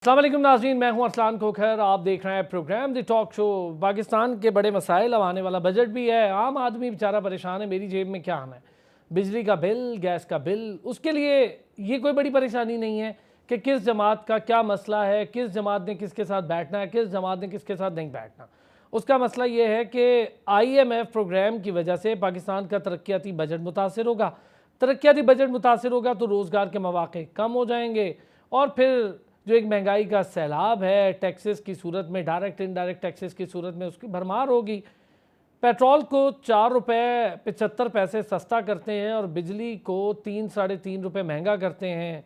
अस्सलाम वालेकुम नाज़रीन, मैं हूं अरसलान खोखर। आप देख रहे हैं programme the talk show. Pakistan के बड़े मसाइल, अब आने वाला बजट भी है। आम आदमी बेचारा परेशान है, मेरी जेब में क्या आना है, बिजली का बिल, गैस का बिल। उसके लिए ये कोई बड़ी परेशानी नहीं है कि किस जमात का क्या मसला है, किस जमात ने किसके साथ बैठना है, किस जमात ने किसके साथ नहीं बैठना। उसका मसला ये है कि IMF प्रोग्राम की वजह से पाकिस्तान का तरक्याती बजट मुतासर होगा। तरक्याती बजट मुतासर होगा तो रोज़गार के मौक़े कम हो जाएंगे, और फिर जो एक महंगाई का सैलाब है, टैक्सेस की सूरत में, डायरेक्ट इनडायरेक्ट टैक्सेस की सूरत में उसकी भरमार होगी। पेट्रोल को 4 रुपये 75 पैसे सस्ता करते हैं और बिजली को 3 साढ़े 3 रुपये महंगा करते हैं।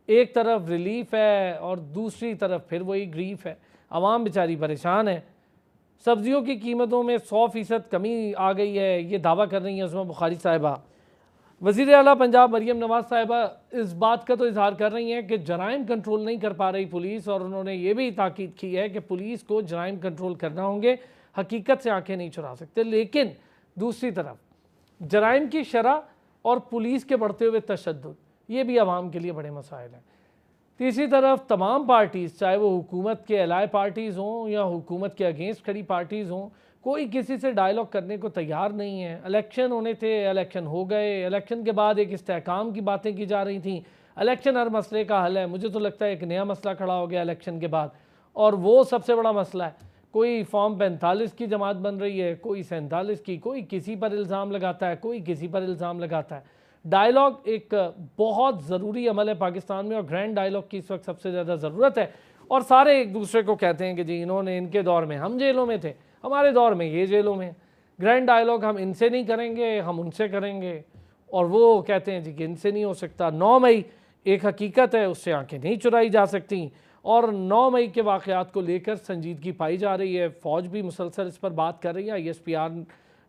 एक तरफ रिलीफ है और दूसरी तरफ फिर वही ग्रीफ है। आवाम बेचारी परेशान है। सब्जियों की कीमतों में 100% कमी आ गई है, ये दावा कर रही हैं उस्मा बुखारी साहिबा। वज़ीर आला पंजाब मरीम नवाज़ साहिबा इस बात का तो इजहार कर रही हैं कि जराइम कंट्रोल नहीं कर पा रही पुलिस, और उन्होंने ये भी ताकीद की है कि पुलिस को जराइम कंट्रोल करना होंगे, हकीकत से आंखें नहीं चुरा सकते। लेकिन दूसरी तरफ जराइम की शरह और पुलिस के बढ़ते हुए तशद्दुद, ये भी आवाम के लिए बड़े मसाइल हैं। तीसरी तरफ तमाम पार्टीज़, चाहे वो हुकूमत के अलाय पार्टीज़ हों या हुकूमत के अगेंस्ट खड़ी पार्टीज़ हों, कोई किसी से डायलॉग करने को तैयार नहीं है। इलेक्शन होने थे, इलेक्शन हो गए, इलेक्शन के बाद एक इस्तेहकाम की बातें की जा रही थी। इलेक्शन हर मसले का हल है, मुझे तो लगता है एक नया मसला खड़ा हो गया इलेक्शन के बाद, और वो सबसे बड़ा मसला है। कोई फॉर्म 45 की जमात बन रही है, कोई 47 की, कोई किसी पर इल्ज़ाम लगाता है, कोई किसी पर इल्ज़ाम लगाता है। डायलॉग एक बहुत ज़रूरी अमल है पाकिस्तान में, और ग्रैंड डायलॉग की इस वक्त सबसे ज़्यादा ज़रूरत है। और सारे एक दूसरे को कहते हैं कि जी इन्होंने, इनके दौर में हम जेलों में थे, हमारे दौर में ये जेलों में। ग्रैंड डायलॉग हम इनसे नहीं करेंगे, हम उनसे करेंगे, और वो कहते हैं जी कि इनसे नहीं हो सकता। 9 मई एक हकीकत है, उससे आंखें नहीं चुराई जा सकती, और 9 मई के वाक़यात को लेकर संजीदगी पाई जा रही है। फ़ौज भी मुसलसल इस पर बात कर रही है। ISPR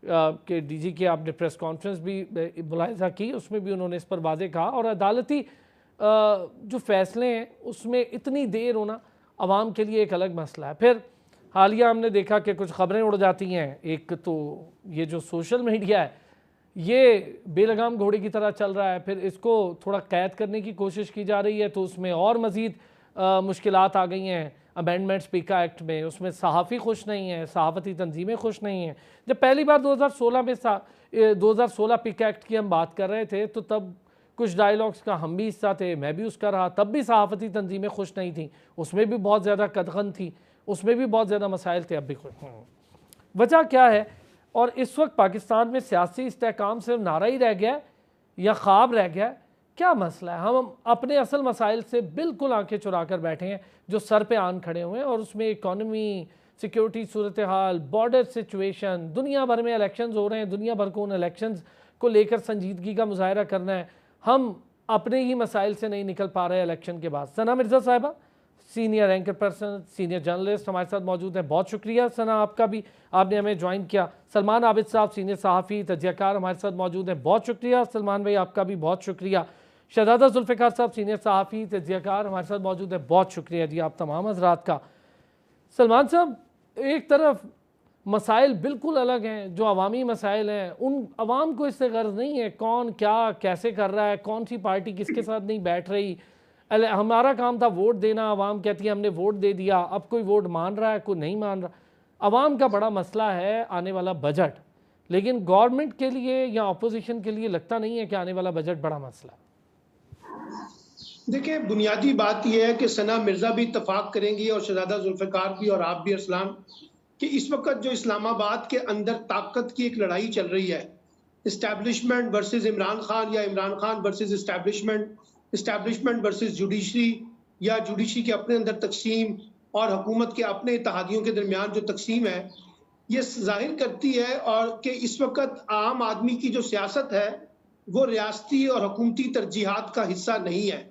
के DG की आपने प्रेस कॉन्फ्रेंस भी मुलाहिज़ा की, उसमें भी उन्होंने इस पर वाज़े कहा। और अदालती जो फ़ैसले हैं उसमें इतनी देर होना आवाम के लिए एक अलग मसला है। फिर हालिया हमने देखा कि कुछ ख़बरें उड़ जाती हैं। एक तो ये जो सोशल मीडिया है ये बेलगाम घोड़े की तरह चल रहा है, फिर इसको थोड़ा कैद करने की कोशिश की जा रही है, तो उसमें और मज़ीद मुश्किलात आ गई हैं। अमेंडमेंट्स पीका एक्ट में, उसमें सहाफ़ी खुश नहीं है, सहाफ़ती तंजीमें खुश नहीं हैं। जब पहली बार 2016 में 2016 पीका एक्ट की हम बात कर रहे थे, तो तब कुछ डायलॉग्स का हम भी हिस्सा थे, मैं भी उसका रहा, तब भी सहाफ़ती तंजीमें खुश नहीं थी, उसमें भी बहुत ज़्यादा कदगन थी, उसमें भी बहुत ज़्यादा मसाइल थे। अब भी खुश वजह क्या है? और इस वक्त पाकिस्तान में सियासी इस्तेहकाम सिर्फ नारा ही रह गया है या ख्वाब रह गया है? क्या मसला है? हम अपने असल मसाइल से बिल्कुल आंखें चुरा कर बैठे हैं जो सर पे आन खड़े हुए हैं, और उसमें इकॉनमी, सिक्योरिटी सूरत हाल, बॉर्डर सिचुएशन, दुनिया भर में इलेक्शंस हो रहे हैं, दुनिया भर को उन इलेक्शंस को लेकर संजीदगी का मुजाहरा करना है। हम अपने ही मसाइल से नहीं निकल पा रहे हैं इलेक्शन के बाद। सना मिर्ज़ा साहिबा, senior anchor person, senior journalist हमारे साथ मौजूद हैं। बहुत शुक्रिया सना आपका भी, आपने हमें ज्वाइन किया। सलमान आबिद साहब, सीनियर सहाफ़ी तजज़ियाकार हमारे साथ मौजूद हैं। बहुत शुक्रिया सलमान भाई, आपका भी बहुत शुक्रिया। शहजादा जुल्फ़िकार साहब, सीनियर सहाफ़ी तजज़ियाकार हमारे साथ मौजूद हैं। बहुत शुक्रिया जी आप तमाम हज़रात का। सलमान साहब, एक तरफ मसाइल बिल्कुल अलग हैं, जो अवामी मसाइल हैं, उन अवाम को इससे गर्ज नहीं है कौन क्या कैसे कर रहा है, कौन सी पार्टी किसके साथ नहीं बैठ रही। हमारा काम था वोट देना, आवाम कहती है हमने वोट दे दिया, अब कोई वोट मान रहा है, कोई नहीं मान रहा। आवाम का बड़ा मसला है आने वाला बजट, लेकिन गवर्नमेंट के लिए या अपोजिशन के लिए लगता नहीं है कि आने वाला बजट बड़ा मसला है। देखिए, बुनियादी बात यह है कि सना मिर्ज़ा भी इत्तफ़ाक़ करेंगी और शहज़ादा ज़ुल्फ़िकार भी और आप भी अरसलान, कि इस वक़्त जो इस्लामाबाद के अंदर ताकत की एक लड़ाई चल रही है, इस्टेब्लिशमेंट वर्सेस इमरान खान या Imran Khan versus establishment, establishment versus judiciary या जुडिशरी के अपने अंदर तक़सीम और हुकूमत के अपने इत्तेहादियों के दरमियान जो तक़सीम है, ये ज़ाहिर करती है और कि इस वक़्त आम आदमी की जो सियासत है, वो रियासती और हुकूमती तरजीहात का हिस्सा नहीं है।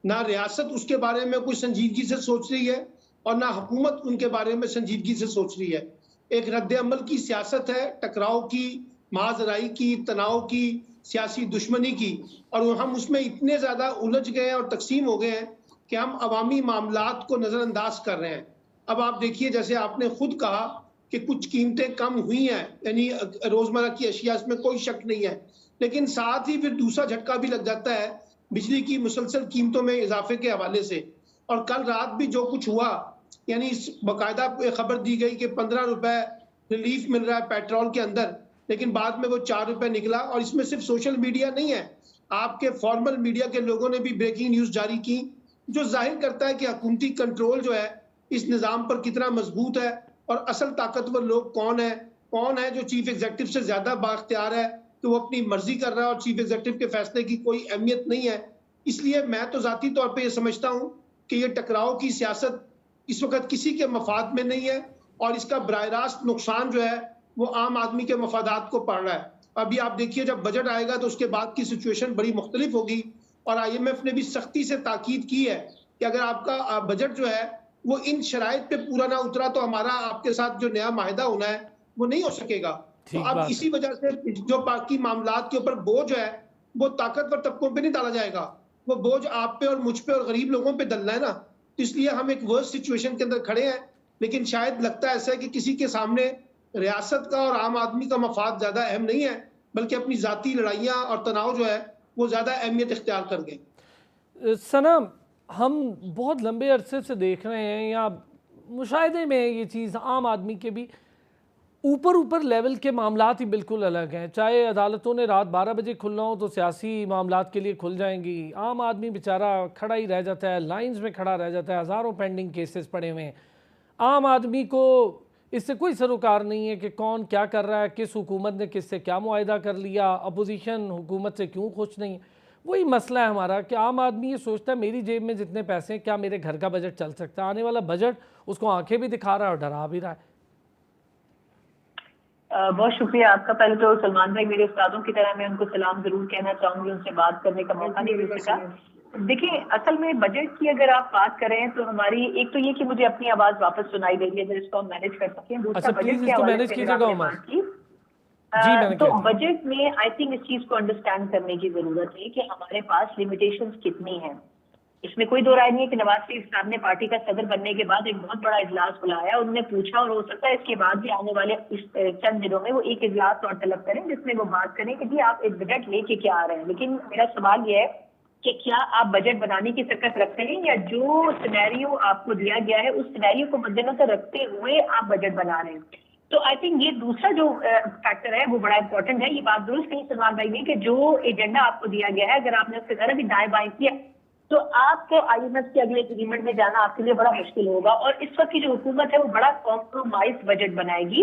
ना रियासत उसके बारे में कोई संजीदगी से सोच रही है और ना हुकूमत उनके बारे में संजीदगी से सोच रही है। एक रद्द-ए-अमल की सियासत है, टकराव की, महाजराई की, तनाव की, सियासी दुश्मनी की, और हम उसमें इतने ज़्यादा उलझ गए हैं और तकसीम हो गए हैं कि हम अवामी मामलात को नज़रअंदाज कर रहे हैं। अब आप देखिए, जैसे आपने खुद कहा कि कुछ कीमतें कम हुई हैं, यानी रोज़मर्रा की अशिया, इसमें कोई शक नहीं है, लेकिन साथ ही फिर दूसरा झटका भी लग जाता है बिजली की मुसलसल कीमतों में इजाफे के हवाले से। और कल रात भी जो कुछ हुआ, यानी इस बाकायदा खबर दी गई कि 15 रुपए रिलीफ मिल रहा है पेट्रोल के अंदर, लेकिन बाद में वो 4 रुपए निकला। और इसमें सिर्फ सोशल मीडिया नहीं है, आपके फॉर्मल मीडिया के लोगों ने भी ब्रेकिंग न्यूज जारी की, जो जाहिर करता है कि हुकूमती कंट्रोल जो है इस निज़ाम पर कितना मजबूत है और असल ताकतवर लोग कौन है जो चीफ एग्जीक्यूटिव से ज्यादा बाख्तियार है कि वो अपनी मर्जी कर रहा है और चीफ एग्जीक्यूटिव के फैसले की कोई अहमियत नहीं है। इसलिए मैं तो जाती तौर पे ये समझता हूँ कि ये टकराव की सियासत इस वक्त किसी के मफाद में नहीं है और इसका बराह रास्त नुकसान जो है वो आम आदमी के मफादात को पड़ रहा है। अभी आप देखिए जब बजट आएगा तो उसके बाद की सिचुएशन बड़ी मुख्तलिफ होगी और IMF ने भी सख्ती से ताकीद की है कि अगर आपका बजट जो है वो इन शराइत पे पूरा ना उतरा तो हमारा आपके साथ जो नया माहिदा होना है वो नहीं हो सकेगा। तो ठीक अब बात इसी वजह से जो बाकी मामलात के ऊपर बोझ है वो ताकतवर तबकों पे नहीं डाला जाएगा, वो बोझ आप पे और मुझ पे और गरीब लोगों पे डलना है ना। तो इसलिए हम एक वर्स्ट सिचुएशन के अंदर खड़े हैं, लेकिन शायद लगता है ऐसा है कि किसी के सामने रियासत का और आम आदमी का मफाद ज्यादा अहम नहीं है, बल्कि अपनी जाती लड़ाइयाँ और तनाव जो है वो ज्यादा अहमियत इख्तियार कर गए। सना, हम बहुत लंबे अरसे से देख रहे हैं या मुशाहिदे में ये चीज़ आम आदमी के भी ऊपर लेवल के मामलात ही बिल्कुल अलग हैं। चाहे अदालतों ने रात 12 बजे खुलना हो तो सियासी मामलात के लिए खुल जाएंगी, आम आदमी बेचारा खड़ा ही रह जाता है, लाइंस में खड़ा रह जाता है, हज़ारों पेंडिंग केसेस पड़े हुए हैं। आम आदमी को इससे कोई सरोकार नहीं है कि कौन क्या कर रहा है, किस हुकूमत ने किससे क्या मुआहिदा कर लिया, अपोजिशन हुकूमत से क्यों खुश नहीं है। वही मसला है हमारा कि आम आदमी ये सोचता है मेरी जेब में जितने पैसे हैं क्या मेरे घर का बजट चल सकता है। आने वाला बजट उसको आंखें भी दिखा रहा है और डरा भी रहा है। बहुत शुक्रिया आपका। पहले तो सलमान भाई मेरे उस्तादों की तरह मैं उनको सलाम जरूर कहना चाहूंगी, उनसे बात करने का मौका नहीं मिल सका। देखिए, असल में बजट की अगर आप बात करें तो हमारी एक तो ये कि मुझे अपनी आवाज वापस सुनाई दे रही है, अगर इसको हम मैनेज कर सकें। दूसरा बजट के हवाले से बात की तो बजट में आई थिंक इस चीज को अंडरस्टैंड करने की जरूरत है कि हमारे पास लिमिटेशंस कितनी हैं। इसमें कोई दो राय नहीं है कि नवाज शरीफ साहब ने पार्टी का सदर बनने के बाद एक बहुत बड़ा इजलास बुलाया, उन्होंने पूछा और हो सकता है इसके बाद भी आने वाले इस चंद दिनों में वो एक इजलास और तलब करें जिसमें वो बात करें कि जी आप एक बजट लेके क्या आ रहे हैं। लेकिन मेरा सवाल ये है कि क्या आप बजट बनाने की सकत रखते हैं या जो सिनेरियो आपको दिया गया है उस सिनेरियो को मद्देनजर रखते हुए आप बजट बना रहे हैं। तो आई थिंक ये दूसरा जो फैक्टर है वो बड़ा इंपॉर्टेंट है। ये बात दुरुस्त कही सलमान भाई ने कि जो एजेंडा आपको दिया गया है, अगर आपने उससे कहा कि दाएं बाएं किया तो आपको IMF के अगले एग्रीमेंट में जाना आपके लिए बड़ा मुश्किल होगा। और इस वक्त की जो हुकूमत है वो बड़ा कॉम्प्रोमाइज बजट बनाएगी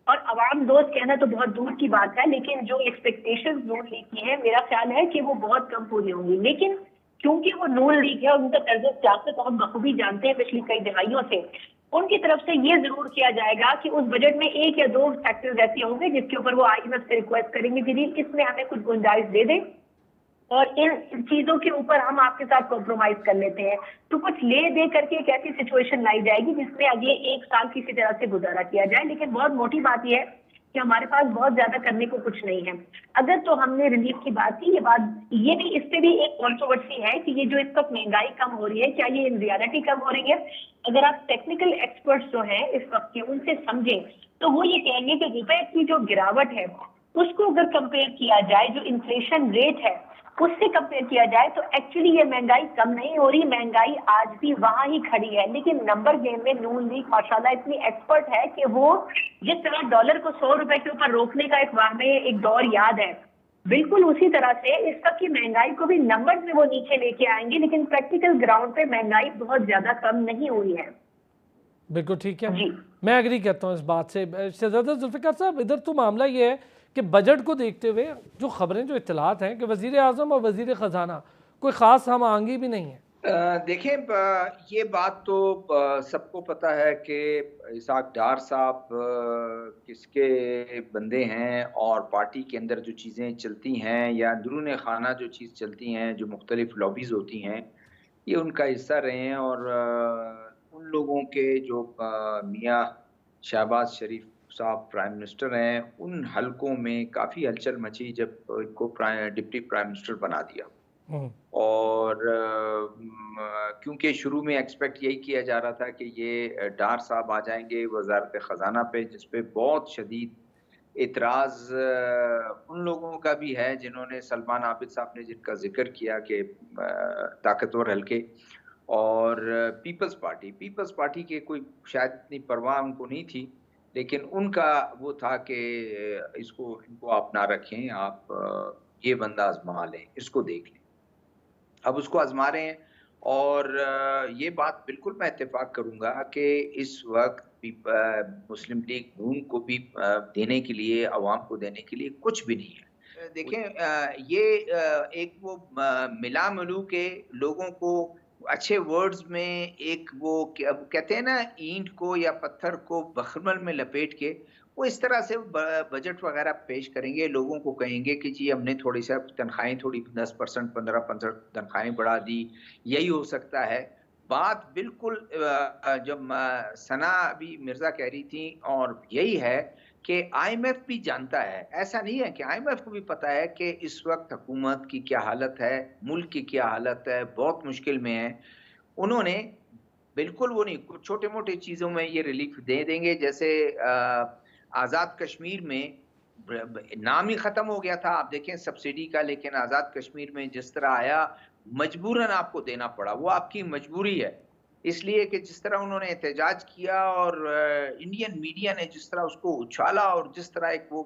और अवाम दोस्त कहना तो बहुत दूर की बात है, लेकिन जो एक्सपेक्टेशंस नून लीग की है मेरा ख्याल है कि वो बहुत कम पूरी होंगी। लेकिन क्योंकि वो नून लीग है और उनका तर्ज सियासत हम बखूबी जानते हैं पिछली कई दिहाइयों से, उनकी तरफ से ये जरूर किया जाएगा कि उस बजट में एक या दो फैक्टर्स ऐसे होंगे जिसके ऊपर वो IMF से रिक्वेस्ट करेंगे कि जी इसमें हमें कुछ गुंजाइश दे दें और इन चीजों के ऊपर हम आपके साथ कॉम्प्रोमाइज कर लेते हैं। तो कुछ ले दे करके एक ऐसी सिचुएशन लाई जाएगी जिसमें अगले एक साल किसी तरह से गुजारा किया जाए। लेकिन बहुत मोटी बात यह है कि हमारे पास बहुत ज्यादा करने को कुछ नहीं है। अगर तो हमने रिलीफ की बात की, ये भी इस पे भी एक कॉन्ट्रोवर्सी है कि ये जो इस वक्त महंगाई कम हो रही है क्या ये इन रियलिटी कम हो रही है। अगर आप टेक्निकल एक्सपर्ट्स जो हैं इस वक्त के उनसे समझें तो वो ये कहेंगे कि रुपए की जो गिरावट है उसको अगर कंपेयर किया जाए, जो इन्फ्लेशन रेट है उससे कंपेयर किया जाए तो एक्चुअली ये महंगाई कम नहीं हो रही, महंगाई आज भी वहां ही खड़ी है। लेकिन नंबर गेम में नून लीग माशाल्लाह इतनी एक्सपर्ट है कि वो जिस तरह डॉलर को 100 रुपए के ऊपर रोकने का एक दौर याद है, बिल्कुल उसी तरह से इस वक्त की महंगाई को भी नंबर में वो नीचे लेके आएंगे, लेकिन प्रैक्टिकल ग्राउंड पे महंगाई बहुत ज्यादा कम नहीं हुई है। बिल्कुल ठीक है जी, मैं एग्री करता हूँ इस बात से। शहजादा जुल्फिकार साहब, इधर तो मामला ये है कि बजट को देखते हुए जो खबरें जो इत्तलात हैं कि वज़ीर आज़म और वज़ीर ख़जाना कोई ख़ास हम आंगी भी नहीं है। देखें, ये बात तो सबको पता है कि इसाक डार साहब किसके बंदे हैं और पार्टी के अंदर जो चीज़ें चलती हैं या अंदरूनी खाना जो चीज़ चलती हैं, जो मुख्तलिफ लॉबीज़ होती हैं, ये उनका हिस्सा रहे हैं। और उन लोगों के जो मियाँ शहबाज शरीफ साहब प्राइम मिनिस्टर हैं, उन हलकों में काफ़ी हलचल मची जब इनको डिप्टी प्राइम मिनिस्टर बना दिया। और क्योंकि शुरू में एक्सपेक्ट यही किया जा रहा था कि ये डार साहब आ जाएंगे वजारत ख़जाना पे, जिस पे बहुत शदीद एतराज़ उन लोगों का भी है जिन्होंने सलमान आबिद साहब ने जिनका जिक्र किया कि ताकतवर हलके, और पीपल्स पार्टी के कोई शायद इतनी परवाह उनको नहीं थी, लेकिन उनका वो था कि इनको आप ना रखें, आप ये बंदा आजमा लें, इसको देख लें। अब उसको आजमा रहे हैं और ये बात बिल्कुल मैं इत्तेफाक करूंगा कि इस वक्त मुस्लिम लीग नून को भी देने के लिए, अवाम को देने के लिए कुछ भी नहीं है। देखें, ये एक वो मिला मिलू के लोगों को अच्छे वर्ड्स में एक वो कहते हैं ना, ईंट को या पत्थर को बखरमल में लपेट के वो इस तरह से बजट वगैरह पेश करेंगे, लोगों को कहेंगे कि जी हमने थोड़ी सा तनख्वाहें थोड़ी 10%, 15% तनख्वाहें बढ़ा दी, यही हो सकता है। बात बिल्कुल जब सना अभी मिर्जा कह रही थी, और यही है कि आईएमएफ भी जानता है, ऐसा नहीं है कि आईएमएफ को भी पता है कि इस वक्त हुकूमत की क्या हालत है, मुल्क की क्या हालत है, बहुत मुश्किल में है। उन्होंने बिल्कुल वो नहीं, कुछ छोटे मोटे चीज़ों में ये रिलीफ दे देंगे। जैसे आज़ाद कश्मीर में नाम ही ख़त्म हो गया था, आप देखें सब्सिडी का, लेकिन आज़ाद कश्मीर में जिस तरह आया, मजबूरन आपको देना पड़ा, वो आपकी मजबूरी है। इसलिए कि जिस तरह उन्होंने एहतजाज किया और इंडियन मीडिया ने जिस तरह उसको उछाला और जिस तरह एक वो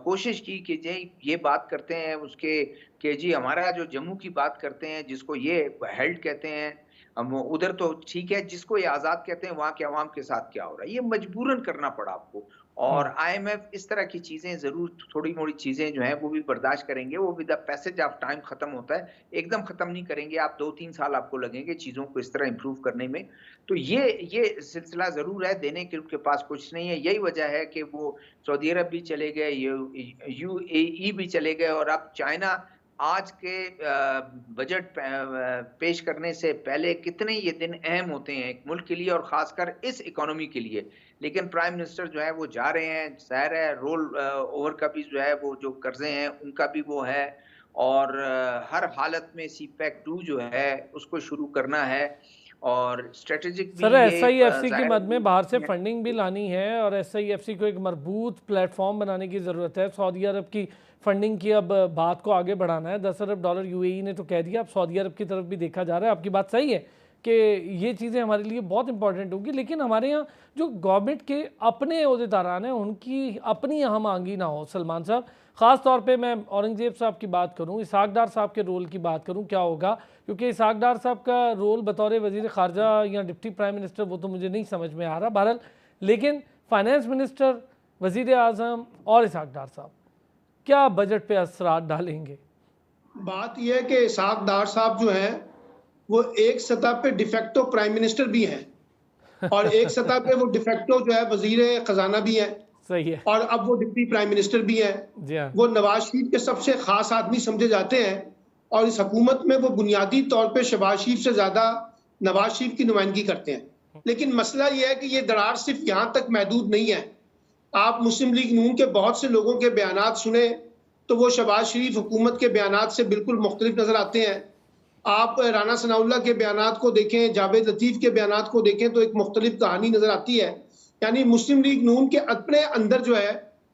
कोशिश की कि जी ये बात करते हैं उसके, कि जी हमारा जो जम्मू की बात करते हैं जिसको ये हेल्ड कहते हैं, हम उधर तो ठीक है, जिसको ये आज़ाद कहते हैं वहाँ के अवाम के साथ क्या हो रहा है, ये मजबूरन करना पड़ा आपको। और आईएमएफ इस तरह की चीजें जरूर, थोड़ी मोड़ी चीजें जो हैं वो भी बर्दाश्त करेंगे, वो with the passage of time खत्म होता है, एकदम खत्म नहीं करेंगे, आप 2-3 साल आपको लगेंगे चीजों को इस तरह इंप्रूव करने में। तो ये सिलसिला जरूर है, देने के उनके पास कुछ नहीं है। यही वजह है कि वो सऊदी अरब भी चले गए, यूएई भी चले गए, और अब चाइना आज के बजट पेश करने से पहले कितने ये दिन अहम होते हैं एक मुल्क के लिए और खासकर इस इकोनॉमी के लिए, लेकिन प्राइम मिनिस्टर जो है वो जा रहे हैं, जाहिर है रोल ओवर का भी जो है वो जो कर्जे हैं उनका भी वो है, और हर हालत में CPEC 2 जो है उसको शुरू करना है, और स्ट्रेटेजिक भी सर SIFC की मद में बाहर से है। फंडिंग भी लानी है और SIFC को एक मजबूत प्लेटफॉर्म बनाने की ज़रूरत है। सऊदी अरब की फंडिंग की अब बात को आगे बढ़ाना है। $10 अरब UAE ने तो कह दिया, अब सऊदी अरब की तरफ भी देखा जा रहा है। आपकी बात सही है कि ये चीज़ें हमारे लिए बहुत इंपॉर्टेंट होगी, लेकिन हमारे यहाँ जो गवर्नमेंट के अपने अहदेदारान हैं उनकी अपनी अहम आंगी ना हो। सलमान साहब, ख़ास तौर पे मैं औरंगजेब साहब की बात करूँ, इसहाक डार साहब के रोल की बात करूँ, क्या होगा? क्योंकि इसहाक डार साहब का रोल बतौर वज़ीर ख़ारजा या डिप्टी प्राइम मिनिस्टर वो तो मुझे नहीं समझ में आ रहा, बहरहाल, लेकिन फाइनेंस मिनिस्टर, वज़ीर आज़म और इसहाक डार साहब क्या बजट पे असरात डालेंगे? बात यह है कि इसहाक डार साहब जो हैं वो एक सतह पे डिफेक्टो प्राइम मिनिस्टर भी हैं और एक सतह पे वो डिफेक्टो जो है वजीर खजाना भी हैं। सही है। और अब वो डिप्टी प्राइम मिनिस्टर भी हैं। वो नवाज शरीफ के सबसे खास आदमी समझे जाते हैं और इस हुकूमत में वो बुनियादी तौर पे शहबाज शरीफ से ज्यादा नवाज शरीफ की नुमाइंदगी करते हैं। लेकिन मसला ये है कि ये दरार सिर्फ यहाँ तक महदूद नहीं है। आप मुस्लिम लीग नून के बहुत से लोगों के बयानात सुने तो वो शहबाज शरीफ हुकूमत के बयानात से बिल्कुल मुख्तलिफ नजर आते हैं। आप राना सनाउल्लाह के बयानात को देखें, जावेद लतीफ़ के बयानात को देखें तो एक मुख्तलिफ कहानी नजर आती है। यानी मुस्लिम लीग नून के अपने अंदर जो है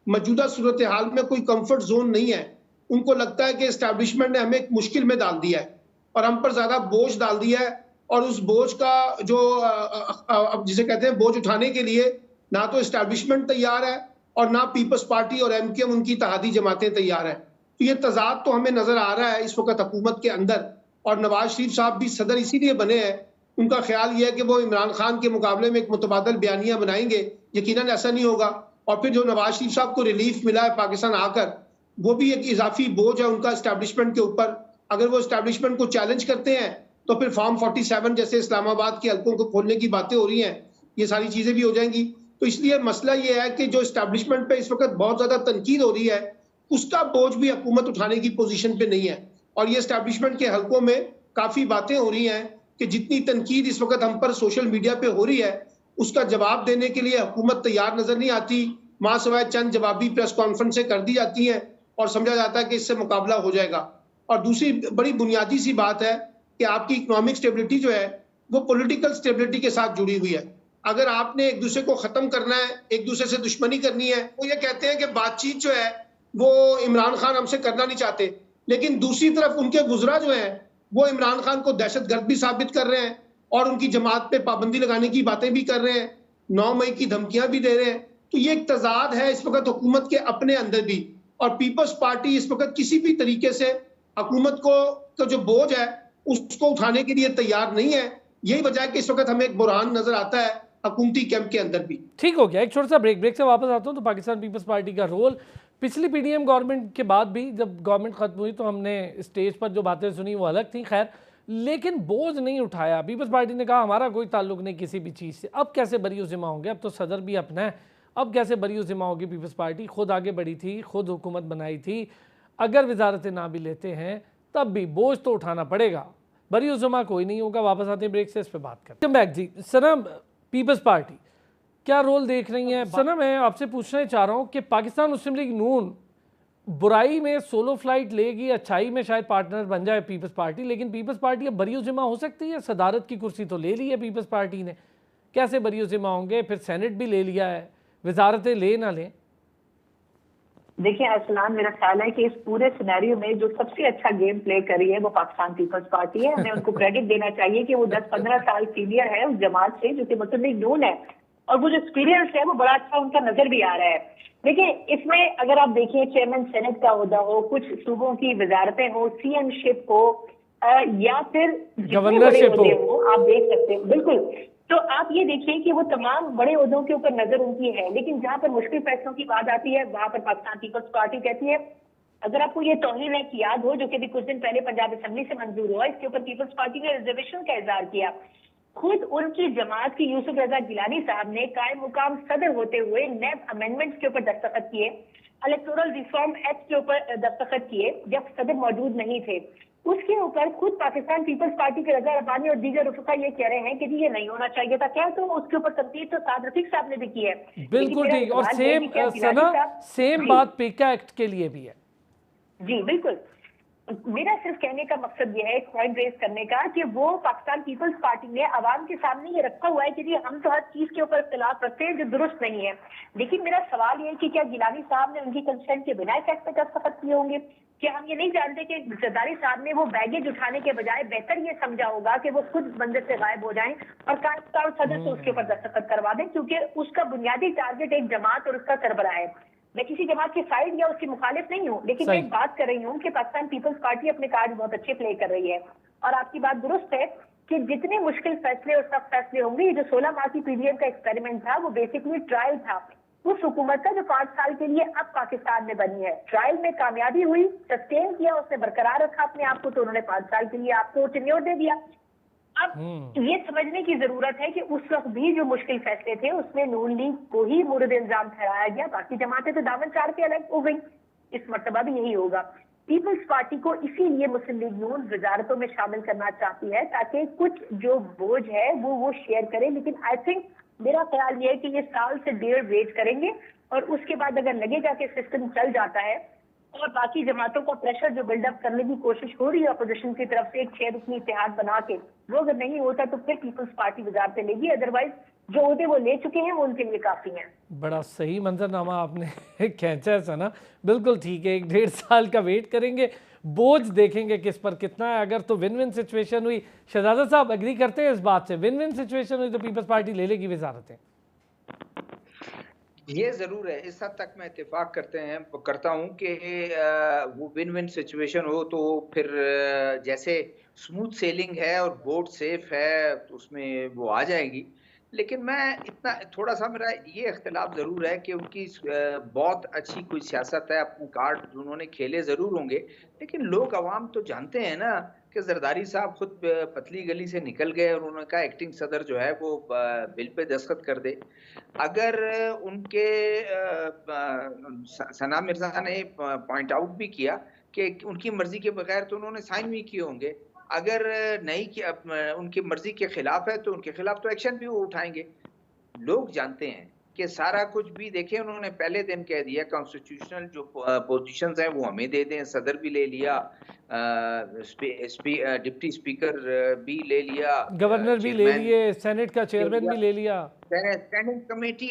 मौजूदा सूरत हाल में कोई कंफर्ट जोन नहीं है। उनको लगता है कि इस्टेब्लिशमेंट ने हमें एक मुश्किल में डाल दिया है और हम पर ज्यादा बोझ डाल दिया है, और उस बोझ का जो जिसे कहते हैं बोझ उठाने के लिए ना तो इस्टेब्लिशमेंट तैयार है और ना पीपल्स पार्टी और MKM उनकी इत्तेहादी जमातें तैयार है। तो ये तजाद तो हमें नजर आ रहा है इस वक्त हुकूमत के अंदर। और नवाज शरीफ साहब भी सदर इसीलिए बने हैं, उनका ख्याल यह है कि वो इमरान खान के मुकाबले में एक मुतबादल बयानियां बनाएंगे। यकीनन ऐसा नहीं होगा। और फिर जो नवाज शरीफ साहब को रिलीफ मिला है पाकिस्तान आकर, वो भी एक इजाफी बोझ है उनका इस्टेब्लिशमेंट के ऊपर। अगर वो इस्टेब्लिशमेंट को चैलेंज करते हैं तो फिर फॉर्म 47 जैसे इस्लामाबाद के हल्कों को खोलने की बातें हो रही हैं, ये सारी चीजें भी हो जाएंगी। तो इसलिए मसला ये है कि जो इस्टेब्लिशमेंट पे इस वक्त बहुत ज्यादा तनकीद हो रही है, उसका बोझ भी हुकूमत उठाने की पोजीशन पे नहीं है। और ये इस्टेब्लिशमेंट के हल्कों में काफी बातें हो रही हैं कि जितनी तनकीद इस वक्त हम पर सोशल मीडिया पे हो रही है, उसका जवाब देने के लिए हुकूमत तैयार नजर नहीं आती। मां सवाए चंद जवाबी प्रेस कॉन्फ्रेंसें कर दी जाती हैं और समझा जाता है कि इससे मुकाबला हो जाएगा। और दूसरी बड़ी बुनियादी सी बात है कि आपकी इकोनॉमिक स्टेबिलिटी जो है वो पॉलिटिकल स्टेबिलिटी के साथ जुड़ी हुई है। अगर आपने एक दूसरे को खत्म करना है, एक दूसरे से दुश्मनी करनी है, वो ये कहते हैं कि बातचीत जो है वो इमरान खान हमसे करना नहीं चाहते, लेकिन दूसरी तरफ उनके गुजरा जो है वो इमरान खान को दहशतगर्द भी साबित कर रहे हैं, और उनकी जमात पे पाबंदी लगाने की बातें भी कर रहे हैं, 9 मई की धमकियां भी दे रहे हैं। तो ये एक तजाद है इस वक्त हुकूमत के अपने अंदर भी, और पीपल्स पार्टी इस वक्त किसी भी तरीके से हुकूमत को जो बोझ है उसको उठाने के लिए तैयार नहीं है। यही वजह है कि इस वक्त हमें एक बुरहान नजर आता है हुकूमती कैंप के अंदर भी। ठीक हो गया, एक छोटा सा ब्रेक से वापस आता हूँ। तो पाकिस्तान पीपल्स पार्टी का रोल पिछली पीडीएम गवर्नमेंट के बाद भी, जब गवर्नमेंट खत्म हुई तो हमने स्टेज पर जो बातें सुनी वो अलग थी, खैर, लेकिन बोझ नहीं उठाया। पीपल्स पार्टी ने कहा हमारा कोई ताल्लुक नहीं किसी भी चीज़ से। अब कैसे बरी ज़िम्मा होंगे? अब तो सदर भी अपना है, अब कैसे बरी ज़िम्मा होगी? पीपल्स पार्टी खुद आगे बढ़ी थी, खुद हुकूमत बनाई थी, अगर वजारतें ना भी लेते हैं तब भी बोझ तो उठाना पड़ेगा। बरी ज़िम्मा कोई नहीं होगा। वापस आते हैं ब्रेक से, इस पर बात करते हैं। बैक जी, सनम, पीपल्स पार्टी क्या रोल देख रही हैं? सना, मैं आपसे पूछना चाह रहा हूँ कि पाकिस्तान मुस्लिम लीग नून बुराई में सोलो फ्लाइट लेगी, अच्छाई में शायद पार्टनर बन जाए पीपल्स पार्टी, लेकिन पीपल्स पार्टी अब बरी ज़िम्मा हो सकती है? सदारत की कुर्सी तो ले ली है पीपल्स पार्टी ने, कैसे बरी ज़िम्मा होंगे? फिर सेनेट भी ले लिया है, वजारतें ले ना लें। देखिए अरसलान, मेरा ख्याल है कि इस पूरे सिनेरियो में जो सबसे अच्छा गेम प्ले कर रही है वो पाकिस्तान पीपल्स पार्टी है। हमें उनको क्रेडिट देना चाहिए कि वो 10-15 साल सीनियर है उस जमात से जो कि मुस्लिम लीग नून है, और वो जो एक्सपीरियंस है वो बड़ा अच्छा उनका नजर भी आ रहा है। देखिए, इसमें अगर आप देखिए चेयरमैन सेनेट का ओहदा हो, कुछ सूबों की वजारतें हो, सीएमशिप हो, या फिर गवर्नरशिप हो, आप देख सकते हैं। बिल्कुल, तो आप ये देखिए कि वो तमाम बड़े ओहदों के ऊपर नजर उनकी है, लेकिन जहां पर मुश्किल फैसलों की बात आती है वहां पर पाकिस्तान पीपल्स पार्टी कहती है। अगर आपको ये तौहीन है कि याद हो, जो कि कुछ दिन पहले पंजाब असेंबली से मंजूर हुआ, इसके ऊपर पीपल्स पार्टी ने रिजर्वेशन का इजहार किया। खुद उनकी जमात की यूसुफ रजा गिलानी साहब ने कायम मुकाम सदर होते हुए नैब अमेंडमेंट्स के ऊपर दस्तखत किए, इलेक्टोरल रिफॉर्म एक्ट के ऊपर दस्तखत किए जब सदर मौजूद नहीं थे। उसके ऊपर खुद पाकिस्तान पीपल्स पार्टी के रजा रब्बानी और दीगर रुफका ये कह रहे हैं कि जी ये नहीं होना चाहिए था। क्या तो उसके ऊपर तनकीद तो साद रफीक साहब ने भी की है। बिल्कुल ठीक, और सेम बात पेका एक्ट के लिए भी है। जी बिल्कुल, मेरा सिर्फ कहने का मकसद यह है, पॉइंट रेज करने का, कि वो पाकिस्तान पीपल्स पार्टी ने अवाम के सामने ये रखा हुआ है कि जी हम तो हर चीज के ऊपर इख्तिलाफ रखते हैं जो दुरुस्त नहीं है। लेकिन मेरा सवाल ये है कि क्या गिलानी साहब ने उनकी कंसेंट के बिना इस एक्ट पे दस्तखत किए होंगे? क्या हम ये नहीं जानते कि जरदारी साहब ने वो बैगेज उठाने के बजाय बेहतर ये समझा होगा कि वो खुद मंदिर से गायब हो जाएं और कायम सदर से उसके ऊपर दस्तखत करवा दें, क्योंकि उसका बुनियादी टारगेट एक जमात और उसका सरबराह है। मैं किसी जमात के साइड या उसकी मुखालिफ नहीं हूँ, लेकिन मैं बात कर रही हूँ कि पाकिस्तान पीपल्स पार्टी अपने कार्ड बहुत अच्छे प्ले कर रही है। और आपकी बात दुरुस्त है कि जितने मुश्किल फैसले और सख्त फैसले होंगे, ये जो 16 माह की पीडीएम का एक्सपेरिमेंट था वो बेसिकली ट्रायल था उस हुकूमत का जो 5 साल के लिए अब पाकिस्तान में बनी है। ट्रायल में कामयाबी हुई, सस्टेन किया, उसने बरकरार रखा अपने आप को, तो उन्होंने 5 साल के लिए आपको टेन्योर दे दिया। अब ये समझने की जरूरत है कि उस वक्त भी जो मुश्किल फैसले थे उसमें नून लीग को ही मुर्द इल्जाम ठहराया गया, बाकी जमातें तो दामन चार के अलग हो गई। इस मर्तबा भी यही होगा। पीपल्स पार्टी को इसीलिए मुस्लिम लीग नून वजारतों में शामिल करना चाहती है ताकि कुछ जो बोझ है वो शेयर करे। लेकिन आई थिंक, मेरा ख्याल ये है कि ये साल से 1.5 वेट करेंगे और उसके बाद अगर लगेगा कि सिस्टम चल जाता है और बाकी जमातों का प्रेशर जो बिल्डअप करने की कोशिश हो रही है अपोजिशन की तरफ से एक 6 रुकनी इत्तेहाद बना के, वो अगर नहीं होता तो फिर पीपल्स पार्टी वजारतें लेगी। अदरवाइज जो ओहदे वो ले चुके हैं वो उनके लिए काफी हैं। बड़ा सही मंजरनामा आपने खींचा है सना, बिल्कुल ठीक है। 1.5 साल का वेट करेंगे, बोझ देखेंगे किस पर कितना है। अगर तो विन विन सिचुएशन हुई, शहजादा साहब एग्री करते हैं इस बात से, विन विन सिचुएशन हुई तो पीपल्स पार्टी ले लेगी वजारतें? ये जरूर है, इस हद तक मैं इत्तेफाक करता हूँ कि वो विन विन सिचुएशन हो तो फिर जैसे स्मूथ सेलिंग है और बोट सेफ है तो उसमें वो आ जाएगी। लेकिन मैं इतना थोड़ा सा मेरा ये इख्तिलाफ जरूर है कि उनकी बहुत अच्छी कोई सियासत है, अपने कार्ड उन्होंने खेले जरूर होंगे, लेकिन लोग अवाम तो जानते हैं ना कि जरदारी साहब खुद पतली गली से निकल गए और उन्होंने कहा एक्टिंग सदर जो है वो बिल पे दस्तखत कर दे। अगर उनके सना मिर्जा ने पॉइंट आउट भी किया कि उनकी मर्जी के बगैर तो उन्होंने साइन भी किए होंगे, अगर नहीं किया उनकी मर्जी के खिलाफ है तो उनके खिलाफ तो एक्शन भी वो उठाएंगे। लोग जानते हैं कि सारा कुछ भी देखें, उन्होंने पहले दिन कह दिया कॉन्स्टिट्यूशनल जो पोजीशंस हैं वो हमें दे दें, सदर भी ले लिया, डिप्टी स्पीकर भी ले लिया, गवर्नर भी ले लिए, सेनेट का चेयरमैन भी ले लिया, स्टैंडिंग कमेटी।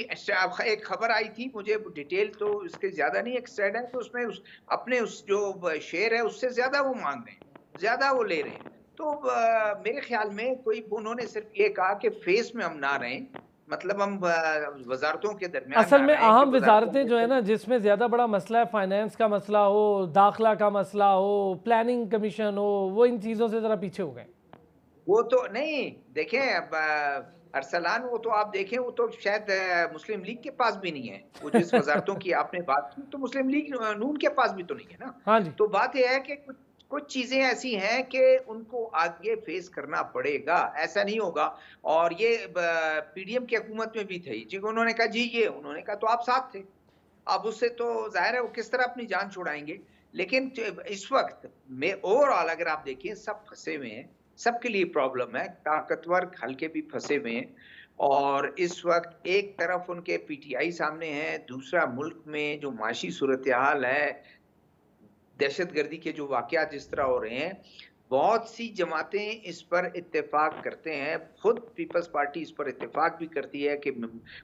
एक खबर आई थी, मुझे डिटेल तो इसके ज्यादा नहीं, एक स्टैंड है तो उसमें अपने उस जो शेयर है उससे ज्यादा वो मांग रहे हैं, ज्यादा वो ले रहे हैं। तो मेरे ख्याल में कोई उन्होंने सिर्फ ये कहा कि फेस में हम ना रहें, मतलब हम वजारतों के दरमियान असल ना में रहें कि अहम वजारतों वजारतें जो है ना, जिसमें ज़्यादा बड़ा मसला है, फाइनेंस का मसला हो, दाखिला का मसला हो, प्लानिंग कमीशन हो, वो इन चीज़ों से ज़रा पीछे हो गए। वो तो नहीं देखें, अब अरसलान, वो तो आप देखें, वो तो शायद मुस्लिम लीग के पास भी नहीं है। वो जिस वजारतों की आपने बात की, तो मुस्लिम लीग नून के पास भी तो नहीं है ना। हाँ जी। तो बात यह है कि कुछ चीजें ऐसी हैं कि उनको आगे फेस करना पड़ेगा, ऐसा नहीं होगा। और ये पीडीएम की हुकूमत में भी थी जी, उन्होंने कहा जी, ये उन्होंने कहा तो आप साथ थे। अब उससे तो जाहिर है वो किस तरह अपनी जान छुड़ाएंगे। लेकिन इस वक्त में ओवरऑल अगर आप देखिए, सब फंसे हुए हैं, सबके लिए प्रॉब्लम है, ताकतवर हल्के भी फंसे हुए हैं। और इस वक्त एक तरफ उनके पीटीआई सामने है, दूसरा मुल्क में जो माशी सूरत हाल है, दहशतगर्दी के जो वाकयात जिस तरह हो रहे हैं, बहुत सी जमातें इस पर इत्तेफाक करते हैं। खुद पीपल्स पार्टी इस पर इत्तेफाक भी करती है कि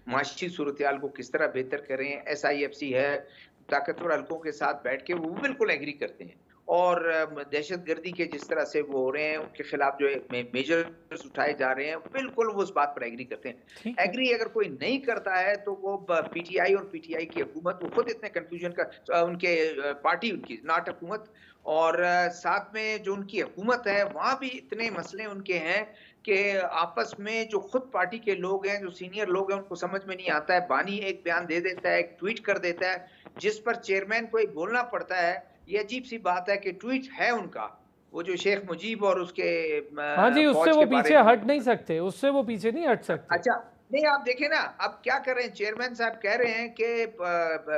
माशी सूरत हाल को किस तरह बेहतर करें। SIFC है, ताकतवर हल्कों के साथ बैठ के वो बिल्कुल एग्री करते हैं। और दहशतगर्दी के जिस तरह से वो हो रहे हैं, उनके खिलाफ जो मेजर्स उठाए जा रहे हैं, बिल्कुल वो उस बात पर एग्री करते हैं। ठीक है। एग्री अगर कोई नहीं करता है तो वो पीटीआई और पीटीआई की हुकूमत, वो खुद इतने कंफ्यूजन का, उनके पार्टी उनकी नॉट हुकूमत, और साथ में जो उनकी हुकूमत है वहां भी इतने मसले उनके हैं कि आपस में जो खुद पार्टी के लोग हैं, जो सीनियर लोग हैं, उनको समझ में नहीं आता है। बानी एक बयान दे देता है, एक ट्वीट कर देता है, जिस पर चेयरमैन को एक बोलना पड़ता है। ये अजीब सी बात है कि ट्वीट है उनका, वो जो शेख मुजीब और उसके हाँ जी, उससे फौज वो के बारे पीछे में। हट नहीं सकते, उससे वो पीछे नहीं हट सकते। अच्छा, नहीं आप देखें ना, अब क्या कर रहे हैं, चेयरमैन साहब कह रहे हैं कि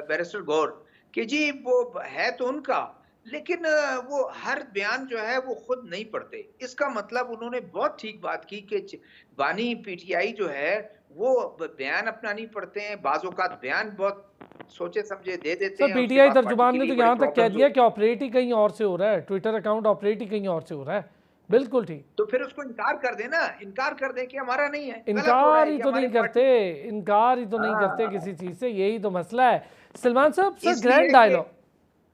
बैरिस्टर गौर कि जी वो है तो उनका, लेकिन वो हर बयान जो है वो खुद नहीं पढ़ते। इसका मतलब उन्होंने बहुत ठीक बात की कि बानी पीटीआई जो है वो बयान अपना नहीं पढ़ते हैं, बाज़ औक़ात बयान बहुत सोचे समझे दे देते सर, हैं, उसके पीटीआई बाद पार्टी तर्जुमान के ने लिए तो बड़ी यहाँ तक कह प्रॉब्लम्स दिया होती कि ऑपरेट ही कहीं और से हो रहा है, ट्विटर अकाउंट ऑपरेट ही कहीं और से हो रहा है। बिल्कुल ठीक। तो फिर उसको इनकार कर देना, इनकार कर दें कि हमारा नहीं है, गलत हो रहा इनकार है ही कि तो हमारे नहीं करते, इनकार ही तो नहीं करते हाँ, किसी चीज़ से, यही तो मसला है। सलमान साहब, सर इसलिए ग्रैंड कि डायलॉग।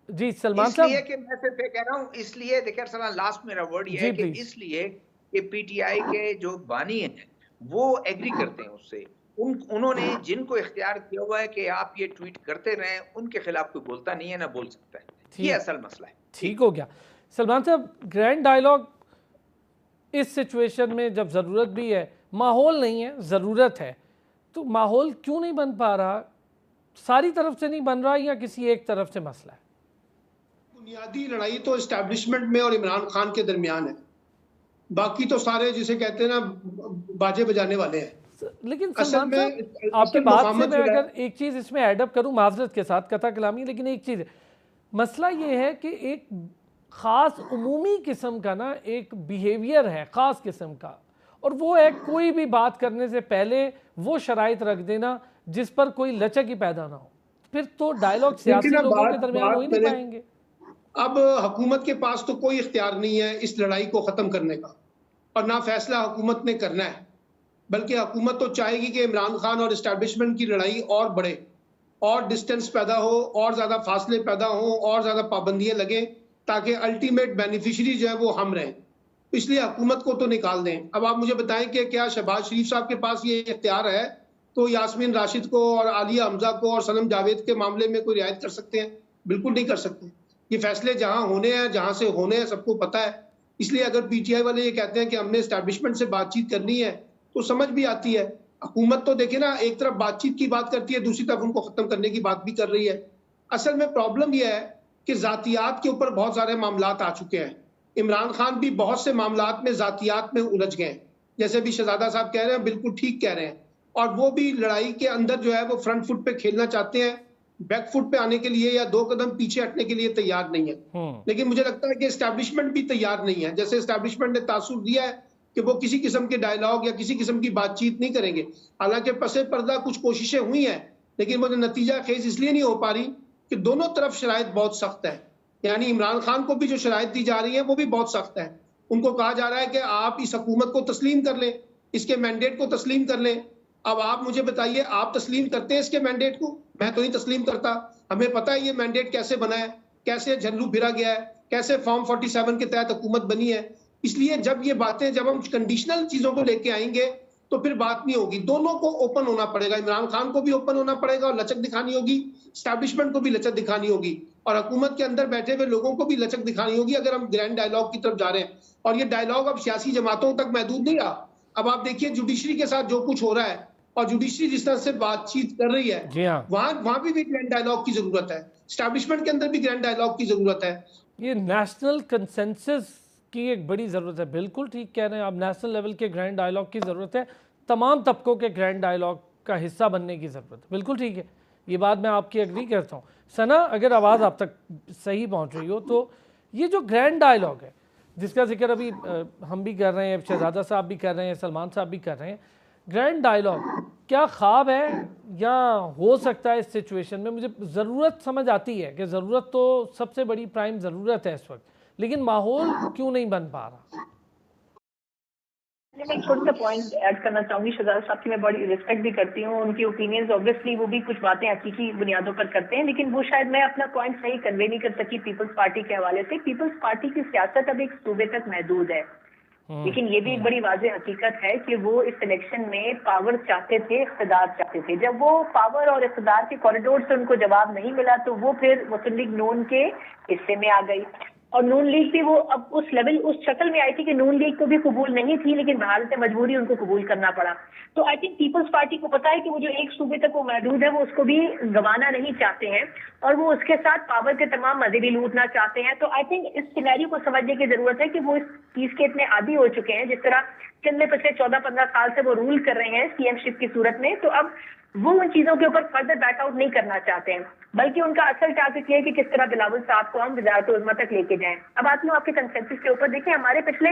जी सलमान इसलिए साहब। कि मैं सिर्फ ये कह रहा हूँ, इसलिए देखिए सलाम, लास्ट मेरा वर्ड ये है जी कि प्लीज। इसलिए कि पीटीआई के जो बानी हैं वो एग्री करते हैं उससे। उन्होंने जिनको इख्तियार दिया हुआ है कि आप ये ट्वीट करते रहें, उनके खिलाफ कोई बोलता नहीं है, ना बोल सकता है। ये ठीक, असल मसला है। ठीक हो गया। सलमान साहब, ग्रैंड डायलॉग इस सिचुएशन में जब ज़रूरत भी है, माहौल नहीं है, ज़रूरत है, तो माहौल क्यों नहीं बन पा रहा? सारी तरफ से नहीं बन रहा या किसी एक तरफ से मसला है? बुनियादी लड़ाई तो एस्टैब्लिशमेंट में और इमरान खान के दरमियान है, बाकी तो सारे जिसे कहते हैं ना बाजे बजाने वाले हैं। लेकिन असल सलमान में साहब, आपकी असल बात से मुफाहमत मैं जो है, अगर एक चीज़ इसमें एडअप करूं, माजरत के साथ कथा कलामी, लेकिन एक चीज़ मसला ये है कि एक ख़ास उमूमी किस्म का ना एक बिहेवियर है ख़ास किस्म का, और वो है कोई भी बात करने से पहले वो शराइत रख देना जिस पर कोई लचक ही पैदा ना हो। फिर तो डायलॉग सियासी लेकिन लोगों के दरमियान हो ही नहीं मैंने पाएंगे। अब हुकूमत के पास तो कोई इख्तियार नहीं है इस लड़ाई को ख़त्म करने का, और ना फैसला हुकूमत ने करना है, बल्कि हुकूमत तो चाहेगी कि इमरान खान और इस्टेब्लिशमेंट की लड़ाई और बढ़े, और डिस्टेंस पैदा हो, और ज़्यादा फासले पैदा हो, और ज़्यादा पाबंदियाँ लगें, ताकि अल्टीमेट बेनिफिशरी जो है वो हम रहें। इसलिए हुकूमत को तो निकाल दें। अब आप मुझे बताएं कि क्या शहबाज शरीफ साहब के पास ये इख्तियार है तो यास्मीन राशिद को और आलिया हमजा को और सनम जावेद के मामले में कोई रियायत कर सकते हैं? बिल्कुल नहीं कर सकते। ये फैसले जहां होने हैं, जहां से होने हैं, सबको पता है। इसलिए अगर पीटीआई वाले ये कहते हैं कि हमने एस्टैब्लिशमेंट से बातचीत करनी है, तो समझ भी आती है। हुकूमत तो देखिए ना, एक तरफ बातचीत की बात करती है, दूसरी तरफ उनको खत्म करने की बात भी कर रही है। असल में प्रॉब्लम यह है कि जातियात के ऊपर बहुत सारे मामलात आ चुके हैं। इमरान खान भी बहुत से मामलात में जातियात में उलझ गए हैं, जैसे भी शहजादा साहब कह रहे हैं, बिल्कुल ठीक कह रहे हैं। और वो भी लड़ाई के अंदर जो है वो फ्रंट फुट पे खेलना चाहते हैं, बैक फुट पे आने के लिए या 2 कदम पीछे हटने के लिए तैयार नहीं है। लेकिन मुझे लगता है कि एस्टैब्लिशमेंट भी तैयार नहीं है। जैसे एस्टैब्लिशमेंट ने तासुर दिया है कि वो किसी किस्म के डायलॉग या किसी किस्म की बातचीत नहीं करेंगे। हालांकि पसे पर्दा कुछ कोशिशें हुई हैं, लेकिन वो नतीजा खेज इसलिए नहीं हो पा रही कि दोनों तरफ शराइत बहुत सख्त है। यानी इमरान खान को भी जो शराइत दी जा रही है वो भी बहुत सख्त है। उनको कहा जा रहा है कि आप इस हुकूमत को तस्लीम कर लें, इसके मैंडेट को तस्लीम कर लें। अब आप मुझे बताइए, आप तस्लीम करते हैं इसके मैंडेट को? मैं तो नहीं तस्लीम करता। हमें पता है ये मैंडेट कैसे बना है, कैसे झल्लू फिरा गया है, कैसे फॉर्म 47 के तहत हुकूमत बनी है। इसलिए जब हम कंडीशनल चीजों को लेके आएंगे तो फिर बात नहीं होगी। दोनों को ओपन होना पड़ेगा, इमरान खान को भी ओपन होना पड़ेगा और लचक दिखानी होगी, स्टैब्लिशमेंट को भी लचक दिखानी होगी और हुकूमत के अंदर बैठे हुए लोगों को भी लचक दिखानी होगी अगर हम ग्रैंड डायलॉग की तरफ जा रहे हैं। और ये डायलॉग अब सियासी जमातों तक महदूद नहीं रहा। अब आप देखिए जुडिशरी के साथ जो कुछ हो रहा है और जुडिशरी जिस तरह से बातचीत कर रही है, जी हाँ, वहां भी ग्रैंड डायलॉग की जरूरत है, स्टैब्लिशमेंट के अंदर भी ग्रैंड डायलॉग की जरूरत है। ये नेशनल कंसेंसस की एक बड़ी ज़रूरत है। बिल्कुल ठीक कह रहे हैं आप, नेशनल लेवल के ग्रैंड डायलॉग की ज़रूरत है, तमाम तबकों के ग्रैंड डायलॉग का हिस्सा बनने की ज़रूरत है। बिल्कुल ठीक है, ये बात मैं आपकी एग्री करता हूँ। सना, अगर आवाज़ आप तक सही पहुँच रही हो तो ये जो ग्रैंड डायलॉग है जिसका जिक्र अभी हम भी कर रहे हैं, शहजादा साहब भी कर रहे हैं, सलमान साहब भी कर रहे हैं, ग्रैंड डायलॉग क्या ख्वाब है या हो सकता है इस सिचुएशन में? मुझे ज़रूरत समझ आती है कि ज़रूरत तो सबसे बड़ी प्राइम ज़रूरत है इस वक्त, लेकिन माहौल क्यों नहीं बन पा रहा? मैं एक छोटा सा पॉइंट ऐड करना चाहूंगी। शहजादा साहब की मैं बड़ी रिस्पेक्ट भी करती हूँ, उनकी ओपिनियंस ऑब्वियसली वो भी कुछ बातें हकीकी बुनियादों पर करते हैं, लेकिन वो शायद मैं अपना पॉइंट सही कन्वे नहीं कर सकी पीपल्स पार्टी के हवाले से। पीपल्स पार्टी की सियासत अब एक सूबे तक महदूद है, लेकिन ये भी एक बड़ी वाज़ेह हकीकत है कि वो इस इलेक्शन में पावर चाहते थे, इख्तिदार चाहते थे। जब वो पावर और इख्तिदार के कॉरिडोर से उनको जवाब नहीं मिला तो वो फिर मुस्लिम लीग नून के हिस्से में आ गई और नून लीग भी वो अब उस लेवल उस शक्ल में आई थी कि नून लीग को भी कबूल नहीं थी, लेकिन बहालत मजबूरी उनको कबूल करना पड़ा। तो आई थिंक पीपल्स पार्टी को पता है कि वो जो एक सूबे तक वो महदूद है वो उसको भी गंवाना नहीं चाहते हैं और वो उसके साथ पावर के तमाम मजे भी लूटना चाहते हैं। तो आई थिंक इस सिनेरियो को समझने की जरूरत है कि वो इस चीज के इतने आदी हो चुके हैं, जिस तरह चंद में पिछले 14-15 साल से वो रूल कर रहे हैं सीएमशिप की सूरत में, तो अब वो उन चीजों के ऊपर फर्दर बैकआउट नहीं करना चाहते हैं, बल्कि उनका असल टारगेट ये है कि किस तरह बिलावल साहब को हम वज़ारत उज़्मा तक लेके जाएं। अब आती हूँ आपके कंसेंसस के ऊपर। देखिए, हमारे पिछले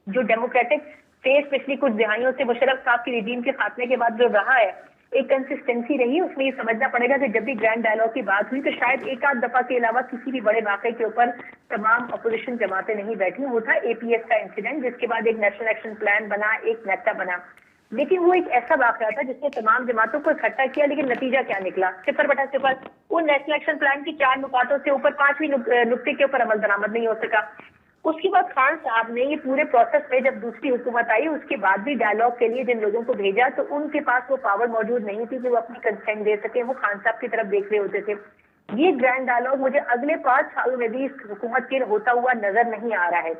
जो डेमोक्रेटिक फेस पिछली कुछ दिहाइयों से मुशर्रफ साहब की रिजीम के खात्मे के बाद जो रहा है, एक कंसिस्टेंसी रही। उसमें ये समझना पड़ेगा कि जब भी ग्रैंड डायलॉग की बात हुई तो शायद एक आध दफा के अलावा किसी भी बड़े वाक़े के ऊपर तमाम अपोजिशन जमातें नहीं बैठी। वो था एपीएस का इंसिडेंट, जिसके बाद एक नेशनल एक्शन प्लान बना, एक नेता बना, लेकिन वो एक ऐसा वाकया था जिसने तमाम जमातों को इकट्ठा किया, लेकिन नतीजा क्या निकला? 0/0। वो नेशनल एक्शन प्लान की 4 नुकातों से ऊपर 5वीं नुक्ते के ऊपर अमल दरामद नहीं हो सका। उसके बाद खान साहब ने ये पूरे प्रोसेस में जब दूसरी हुकूमत आई उसके बाद भी डायलॉग के लिए जिन लोगों को भेजा तो उनके पास वो पावर मौजूद नहीं थी कि वो अपनी कंसेंट दे सके, वो खान साहब की तरफ देख रहे होते थे। ये ग्रैंड डायलॉग मुझे अगले 5 सालों में भी इस हुकूमत के होता हुआ नजर नहीं आ रहा है।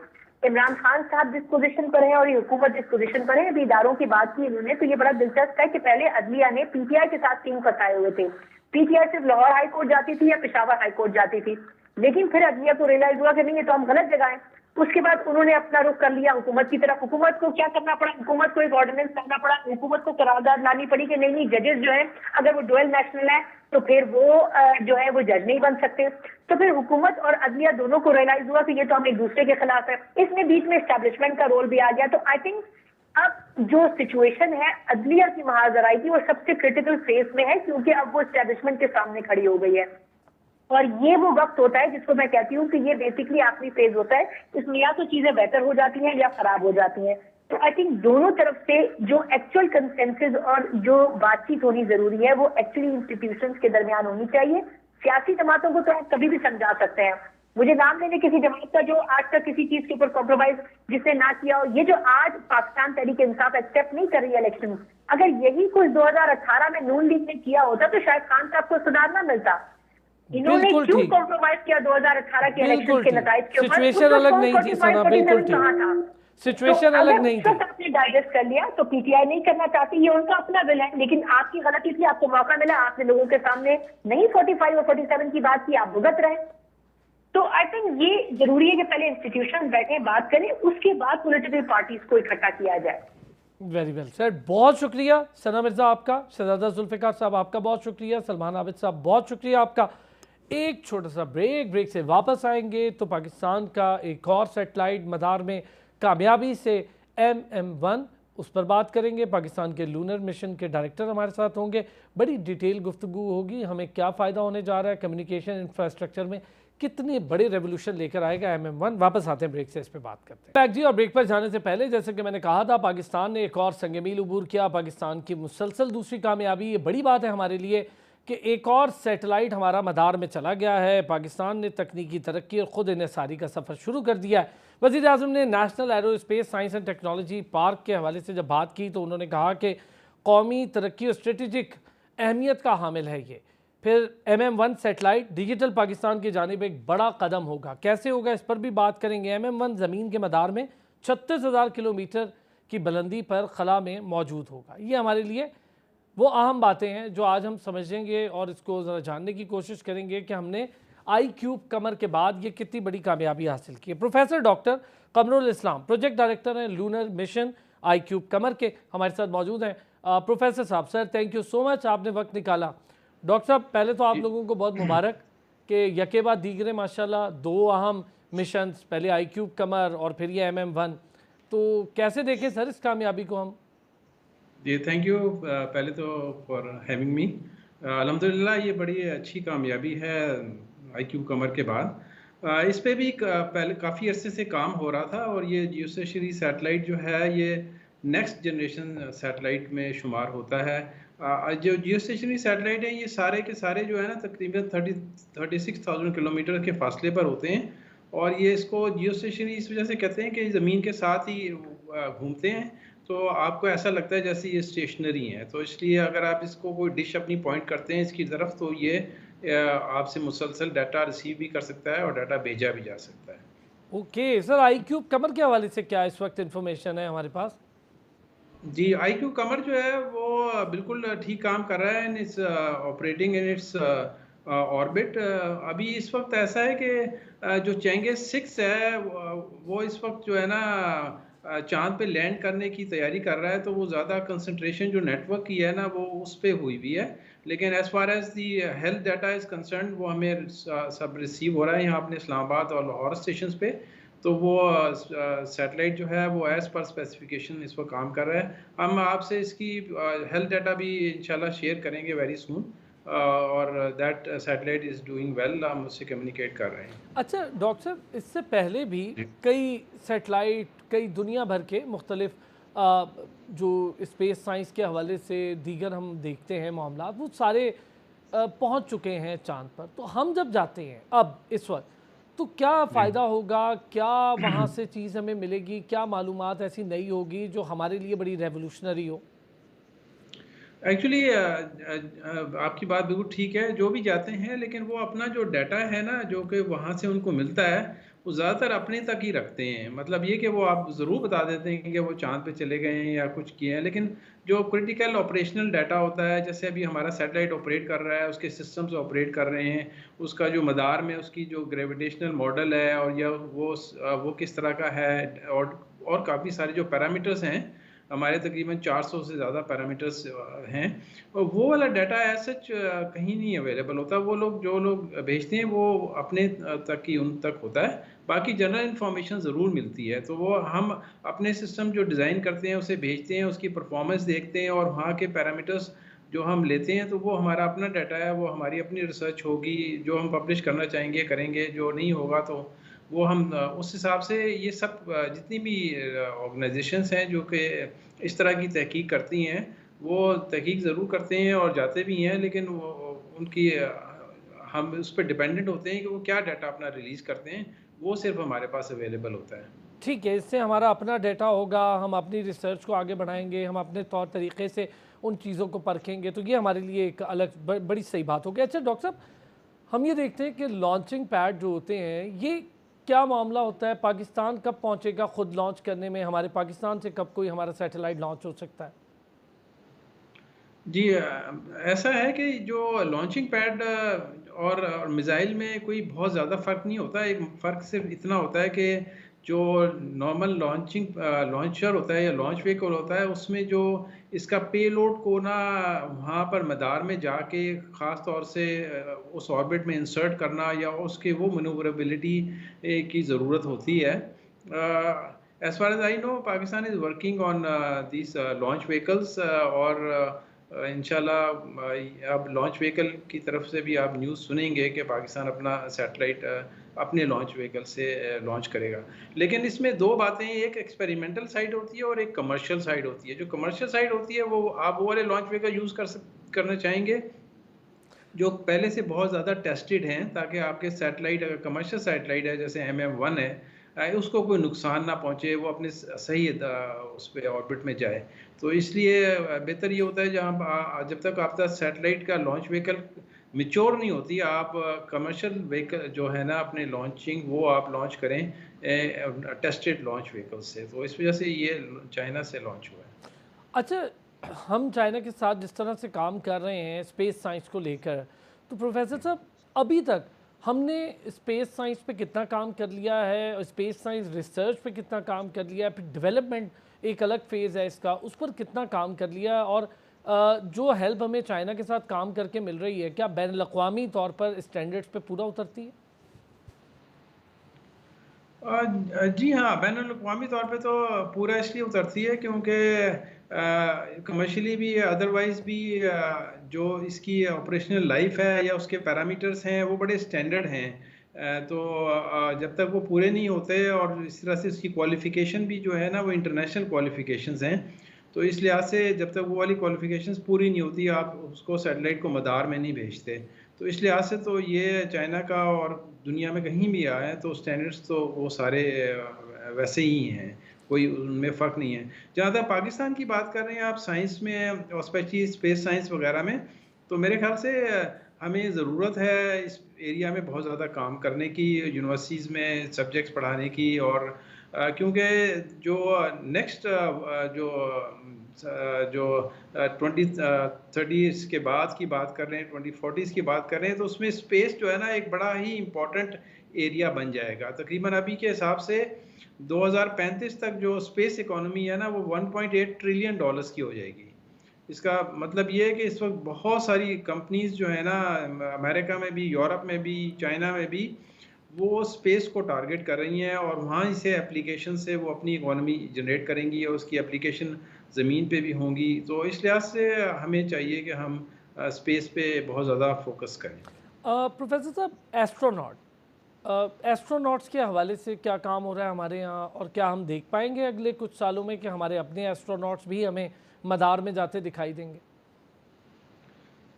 इमरान खान साहब जिस पोजीशन पर है और ये हुकूमत जिस पोजीशन पर है, अभी इदारों की बात की इन्होंने, तो ये बड़ा दिलचस्प है कि पहले अदलिया ने पीटीआई के साथ टीम फंसाए हुए थे। पीटीआई सिर्फ लाहौर हाई कोर्ट जाती थी या पेशावर हाई कोर्ट जाती थी, लेकिन फिर अदलिया को रियलाइज हुआ कि नहीं, ये तो हम गलत जगह है। उसके बाद उन्होंने अपना रुख कर लिया हुकूमत की तरफ। हुकूमत को क्या करना पड़ा? हुकूमत को एक ऑर्डिनेंस करना पड़ा, हुकूमत को करारदाद लानी पड़ी कि नहीं जजेस जो है अगर वो डुअल नेशनल है तो फिर वो जो है वो जज नहीं बन सकते। तो फिर हुकूमत और अदलिया दोनों को रियलाइज हुआ कि ये तो हम एक दूसरे के खिलाफ है। इसमें बीच में एस्टैब्लिशमेंट का रोल भी आ गया। तो आई थिंक अब जो सिचुएशन है अदलिया की महाजराई की वो सबसे क्रिटिकल फेज में है, क्योंकि अब वो एस्टैब्लिशमेंट के सामने खड़ी हो गई है और ये वो वक्त होता है जिसको मैं कहती हूँ कि ये बेसिकली आखिरी फेज होता है। इसमें या तो चीजें बेहतर हो जाती हैं या खराब हो जाती हैं। तो आई थिंक दोनों तरफ से जो एक्चुअल कंसेंसस और जो बातचीत होनी जरूरी है वो एक्चुअली इंस्टीट्यूशंस के दरमियान होनी चाहिए। सियासी जमातों को तो आप कभी भी समझा सकते हैं। मुझे नाम लेने किसी जमात का जो आज तक किसी चीज के ऊपर कॉम्प्रोमाइज जिसने ना किया हो, ये जो आज पाकिस्तान तहरीक इंसाफ एक्सेप्ट नहीं कर रही है इलेक्शन, अगर यही कुछ 2018 में नून लीग ने किया होता तो शायद खान साहब को सुधारना मिलता। इन्होंने क्यों कॉम्प्रोमाइज किया 2018 के इलेक्शन के नतीजे के ऊपर? सिचुएशन अलग नहीं थी सना, बिल्कुल ठीक, सिचुएशन अलग नहीं थी। आपने डाइजेस्ट कर लिया तो पीटीआई नहीं करना चाहती, ये उनका अपना विल है, लेकिन आपकी गलती थी, आपको मौका मिला, आपने लोगों के सामने नहीं 45 और 47 की बात की, आप भुगत रहे। तो आई थिंक ये जरूरी है कि पहले इंस्टीट्यूशन बैठे बात करें, उसके बाद पॉलिटिकल पार्टीज को इकट्ठा किया जाए। वेरी वेल सर, बहुत शुक्रिया सना मिर्जा आपका, शहजादा जुल्फिकार साहब आपका बहुत शुक्रिया, सलमान आबिद साहब बहुत शुक्रिया आपका। एक छोटा सा ब्रेक से वापस आएंगे तो पाकिस्तान का एक और सैटेलाइट मदार में कामयाबी से MM1 उस पर बात करेंगे। पाकिस्तान के लूनर मिशन के डायरेक्टर हमारे साथ होंगे, बड़ी डिटेल गुफ्तगू होगी, हमें क्या फ़ायदा होने जा रहा है, कम्युनिकेशन इंफ्रास्ट्रक्चर में कितने बड़े रेवोल्यूशन लेकर आएगा MM1। वापस आते हैं ब्रेक से, इस पर बात करते हैं। बैक जी, और ब्रेक पर जाने से पहले जैसे कि मैंने कहा था, पाकिस्तान ने एक और संग मील अबूर किया। पाकिस्तान की मुसलसल दूसरी कामयाबी, ये बड़ी बात है हमारे लिए कि एक और सैटेलाइट हमारा मदार में चला गया है। पाकिस्तान ने तकनीकी तरक्की और ख़ुद इन्हिसारी का सफ़र शुरू कर दिया है। वज़ीर आज़म ने national aerospace science and technology park के हवाले से जब बात की तो उन्होंने कहा कि कौमी तरक्की और स्ट्रेटजिक अहमियत का हामिल है ये। फिर MM-1 सैटेलाइट डिजिटल पाकिस्तान की जानिब एक बड़ा कदम होगा। कैसे होगा इस पर भी बात करेंगे। MM-1 ज़मीन के मदार में 36,000 किलोमीटर की बुलंदी पर खला में मौजूद होगा। ये हमारे लिए वो अहम बातें हैं जो आज हम समझेंगे और इसको ज़रा जानने की कोशिश करेंगे कि हमने iCube कमर के बाद ये कितनी बड़ी कामयाबी हासिल की है। प्रोफेसर डॉक्टर कमरुल इस्लाम प्रोजेक्ट डायरेक्टर हैं लूनर मिशन iCube कमर के, हमारे साथ मौजूद हैं। प्रोफेसर साहब, sir thank you so much, आपने वक्त निकाला। डॉक्टर साहब, पहले तो आप लोगों को बहुत मुबारक कि यके बाद दीगरे माशाल्लाह 2 अहम मिशंस, पहले iCube कमर और फिर ये MM-1, तो कैसे देखें सर इस कामयाबी को हम? जी थैंक यू पहले तो फॉर हैविंग मी। अल्हम्दुलिल्लाह ये बड़ी अच्छी कामयाबी है iCube कमर के बाद। इस पे भी पहले काफ़ी अरसे से काम हो रहा था और ये जियोस्टेशनरी सैटेलाइट जो है ये नेक्स्ट जनरेशन सैटेलाइट में शुमार होता है। जो जियोस्टेशनरी सैटेलाइट हैं ये सारे के सारे जो है ना तकरीबन 36,000 किलोमीटर के फासले पर होते हैं और ये इसको जियोस्टेशनरी इस वजह से कहते हैं कि ज़मीन के साथ ही घूमते हैं, तो आपको ऐसा लगता है जैसे ये स्टेशनरी है। तो इसलिए अगर आप इसको कोई डिश अपनी पॉइंट करते हैं इसकी तरफ तो ये आपसे मुसलसल डाटा रिसीव भी कर सकता है और डाटा भेजा भी जा सकता है। ओके सर, iCube कमर के हवाले से क्या इस वक्त इंफॉर्मेशन है हमारे पास? जी iCube कमर जो है वो बिल्कुल ठीक काम कर रहा है in its operating in its orbit. अभी इस वक्त ऐसा है कि जो चेंगे 6 है वो इस वक्त जो है ना चांद पे लैंड करने की तैयारी कर रहा है, तो वो ज़्यादा कंसंट्रेशन जो नेटवर्क की है ना वो उस पे हुई भी है। लेकिन as far as the health data is concern वो हमें सब रिसीव हो रहा है यहाँ अपने इस्लामाबाद और लाहौर स्टेशन पे। तो वो सैटेलाइट जो है वो एज़ पर स्पेसिफिकेशन इस वक्त काम कर रहा है। हम आपसे इसकी हेल्थ डाटा भी इंशाल्लाह शेयर करेंगे वेरी सून और that satellite is doing well, हम उससे कम्युनिकेट कर रहे हैं। अच्छा डॉक्टर साहब, इससे पहले भी कई सैटेलाइट, कई दुनिया भर के मुख्तलिफ जो स्पेस साइंस के हवाले से दीगर हम देखते हैं मामला, वो सारे पहुंच चुके हैं चांद पर। तो हम जब जाते हैं अब इस वक्त, तो क्या फ़ायदा होगा, क्या वहाँ से चीज़ हमें मिलेगी, क्या मालूमात ऐसी नई होगी जो हमारे लिए बड़ी रेवोल्यूशनरी हो? एक्चुअली आपकी बात बिल्कुल ठीक है, जो भी जाते हैं लेकिन वो अपना जो डाटा है ना जो कि वहाँ से उनको मिलता है वो ज़्यादातर अपने तक ही रखते हैं। मतलब ये कि वो आप ज़रूर बता देते हैं कि वो चाँद पे चले गए हैं या कुछ किए हैं, लेकिन जो क्रिटिकल ऑपरेशनल डाटा होता है, जैसे अभी हमारा सैटेलाइट ऑपरेट कर रहा है, उसके सिस्टम्स ऑपरेट कर रहे हैं, उसका जो मदार में उसकी जो ग्रेविटेशनल मॉडल है और या वो किस तरह का है और काफ़ी सारे जो पैरामीटर्स हैं, हमारे तकरीबन 400 से ज़्यादा पैरामीटर्स हैं, और वो वाला डाटा एज सच कहीं नहीं अवेलेबल होता। वो लोग जो लोग भेजते हैं वो अपने तक ही उन तक होता है, बाकी जनरल इन्फॉर्मेशन ज़रूर मिलती है। तो वो हम अपने सिस्टम जो डिज़ाइन करते हैं उसे भेजते हैं, उसकी परफॉर्मेंस देखते हैं और वहाँ के पैरामीटर्स जो हम लेते हैं तो वो हमारा अपना डाटा है, वो हमारी अपनी रिसर्च होगी, जो हम पब्लिश करना चाहेंगे करेंगे, जो नहीं होगा तो वो हम उस हिसाब से ये सब जितनी भी ऑर्गेनाइजेशंस हैं जो कि इस तरह की तहकीक करती हैं वो तहकीक ज़रूर करते हैं और जाते भी हैं, लेकिन वो उनकी हम उस पर डिपेंडेंट होते हैं कि वो क्या डाटा अपना रिलीज़ करते हैं, वो सिर्फ हमारे पास अवेलेबल होता है। ठीक है, इससे हमारा अपना डाटा होगा, हम अपनी रिसर्च को आगे बढ़ाएंगे, हम अपने तौर तरीक़े से उन चीज़ों को परखेंगे, तो ये हमारे लिए एक अलग बड़ी सही बात होगी। अच्छा डॉक्टर साहब, हम ये देखते हैं कि लॉन्चिंग पैड जो होते हैं ये क्या मामला होता है, पाकिस्तान कब पहुंचेगा खुद लॉन्च करने में, हमारे पाकिस्तान से कब कोई हमारा सैटेलाइट लॉन्च हो सकता है? जी ऐसा है कि जो लॉन्चिंग पैड और मिसाइल में कोई बहुत ज़्यादा फ़र्क नहीं होता। एक फ़र्क सिर्फ इतना होता है कि जो नॉर्मल लॉन्चर होता है या लॉन्च व्हीकल होता है उसमें जो इसका पेलोड को ना वहाँ पर मदार में जाके ख़ास तौर से उस ऑर्बिट में इंसर्ट करना या उसके वो मनूवरेबिलिटी की ज़रूरत होती है। As far as I know Pakistan is working on this launch vehicles और इंशाल्लाह अब लॉन्च व्हीकल की तरफ से भी आप न्यूज़ सुनेंगे कि पाकिस्तान अपना सैटेलाइट अपने लॉन्च व्हीकल से लॉन्च करेगा। लेकिन इसमें दो बातें, एक एक्सपेरिमेंटल साइड होती है और एक कमर्शियल साइड होती है। जो कमर्शियल साइड होती है वो आप वो वाले लॉन्च व्हीकल यूज़ करना चाहेंगे? जो पहले से बहुत ज़्यादा टेस्टेड हैं, ताकि आपके सैटेलाइट अगर कमर्शियल सैटेलाइट है जैसे MM1 है, उसको कोई नुकसान ना पहुँचे, वो अपने सही उस पे ऑर्बिट में जाए। तो इसलिए बेहतर ये होता है जब तक आपका सैटेलाइट का लॉन्च व्हीकल मैच्योर नहीं होती, आप कमर्शियल व्हीकल जो है ना अपने लॉन्चिंग वो आप लॉन्च करें टेस्टेड लॉन्च व्हीकल से। तो इस वजह से ये चाइना से लॉन्च हुआ है। अच्छा, हम चाइना के साथ जिस तरह से काम कर रहे हैं स्पेस साइंस को लेकर, तो प्रोफेसर साहब अभी तक हमने स्पेस साइंस पे कितना काम कर लिया है, स्पेस साइंस रिसर्च पे कितना काम कर लिया है, फिर डेवलपमेंट एक अलग फेज़ है इसका, उस पर कितना काम कर लिया है, और जो हेल्प हमें चाइना के साथ काम करके मिल रही है, क्या बैन अवी तौर पर स्टैंडर्ड्स पे पूरा उतरती है? जी हाँ, बैनुल-अक़वामी तौर पे तो पूरा इसलिए उतरती है क्योंकि कमर्शियली भी अदरवाइज़ भी जो इसकी ऑपरेशनल लाइफ है या उसके पैरामीटर्स हैं वो बड़े स्टैंडर्ड हैं। तो जब तक वो पूरे नहीं होते और इस तरह से उसकी क्वालिफ़िकेशन भी जो है ना वो इंटरनेशनल क्वालिफ़िकेशंस हैं। तो इस लिहाज से जब तक वो वाली क्वालिफ़िकेशंस पूरी नहीं होती, आप उसको सैटेलाइट को मदार में नहीं भेजते। तो इस लिहाज से तो ये चाइना का और दुनिया में कहीं भी आए तो स्टैंडर्ड्स तो वो सारे वैसे ही हैं, कोई उनमें फ़र्क नहीं है। जहाँ तक पाकिस्तान की बात कर रहे हैं आप साइंस में और स्पेशली स्पेस साइंस वगैरह में, तो मेरे ख़्याल से हमें ज़रूरत है इस एरिया में बहुत ज़्यादा काम करने की, यूनिवर्सिटीज़ में सब्जेक्ट्स पढ़ाने की। और क्योंकि जो नेक्स्ट जो 2030 के बाद की बात कर रहे हैं, 2040s की बात कर रहे हैं, तो उसमें स्पेस जो है ना एक बड़ा ही इम्पोर्टेंट एरिया बन जाएगा। तकरीबन अभी के हिसाब से 2035 तक जो स्पेस इकोनॉमी है ना वो 1.8 ट्रिलियन डॉलर्स की हो जाएगी। इसका मतलब ये है कि इस वक्त बहुत सारी कंपनीज जो है ना अमेरिका में भी, यूरोप में भी, चाइना में भी, वो स्पेस को टारगेट कर रही हैं और वहाँ से एप्लीकेशन से वो अपनी इकोनॉमी जनरेट करेंगी और उसकी एप्लीकेशन ज़मीन पे भी होंगी। तो इस लिहाज से हमें चाहिए कि हम स्पेस पे बहुत ज़्यादा फोकस करें। प्रोफेसर साहब, एस्ट्रोनॉट्स के हवाले से क्या काम हो रहा है हमारे यहाँ, और क्या हम देख पाएंगे अगले कुछ सालों में कि हमारे अपने एस्ट्रोनॉट्स भी हमें मदार में जाते दिखाई देंगे?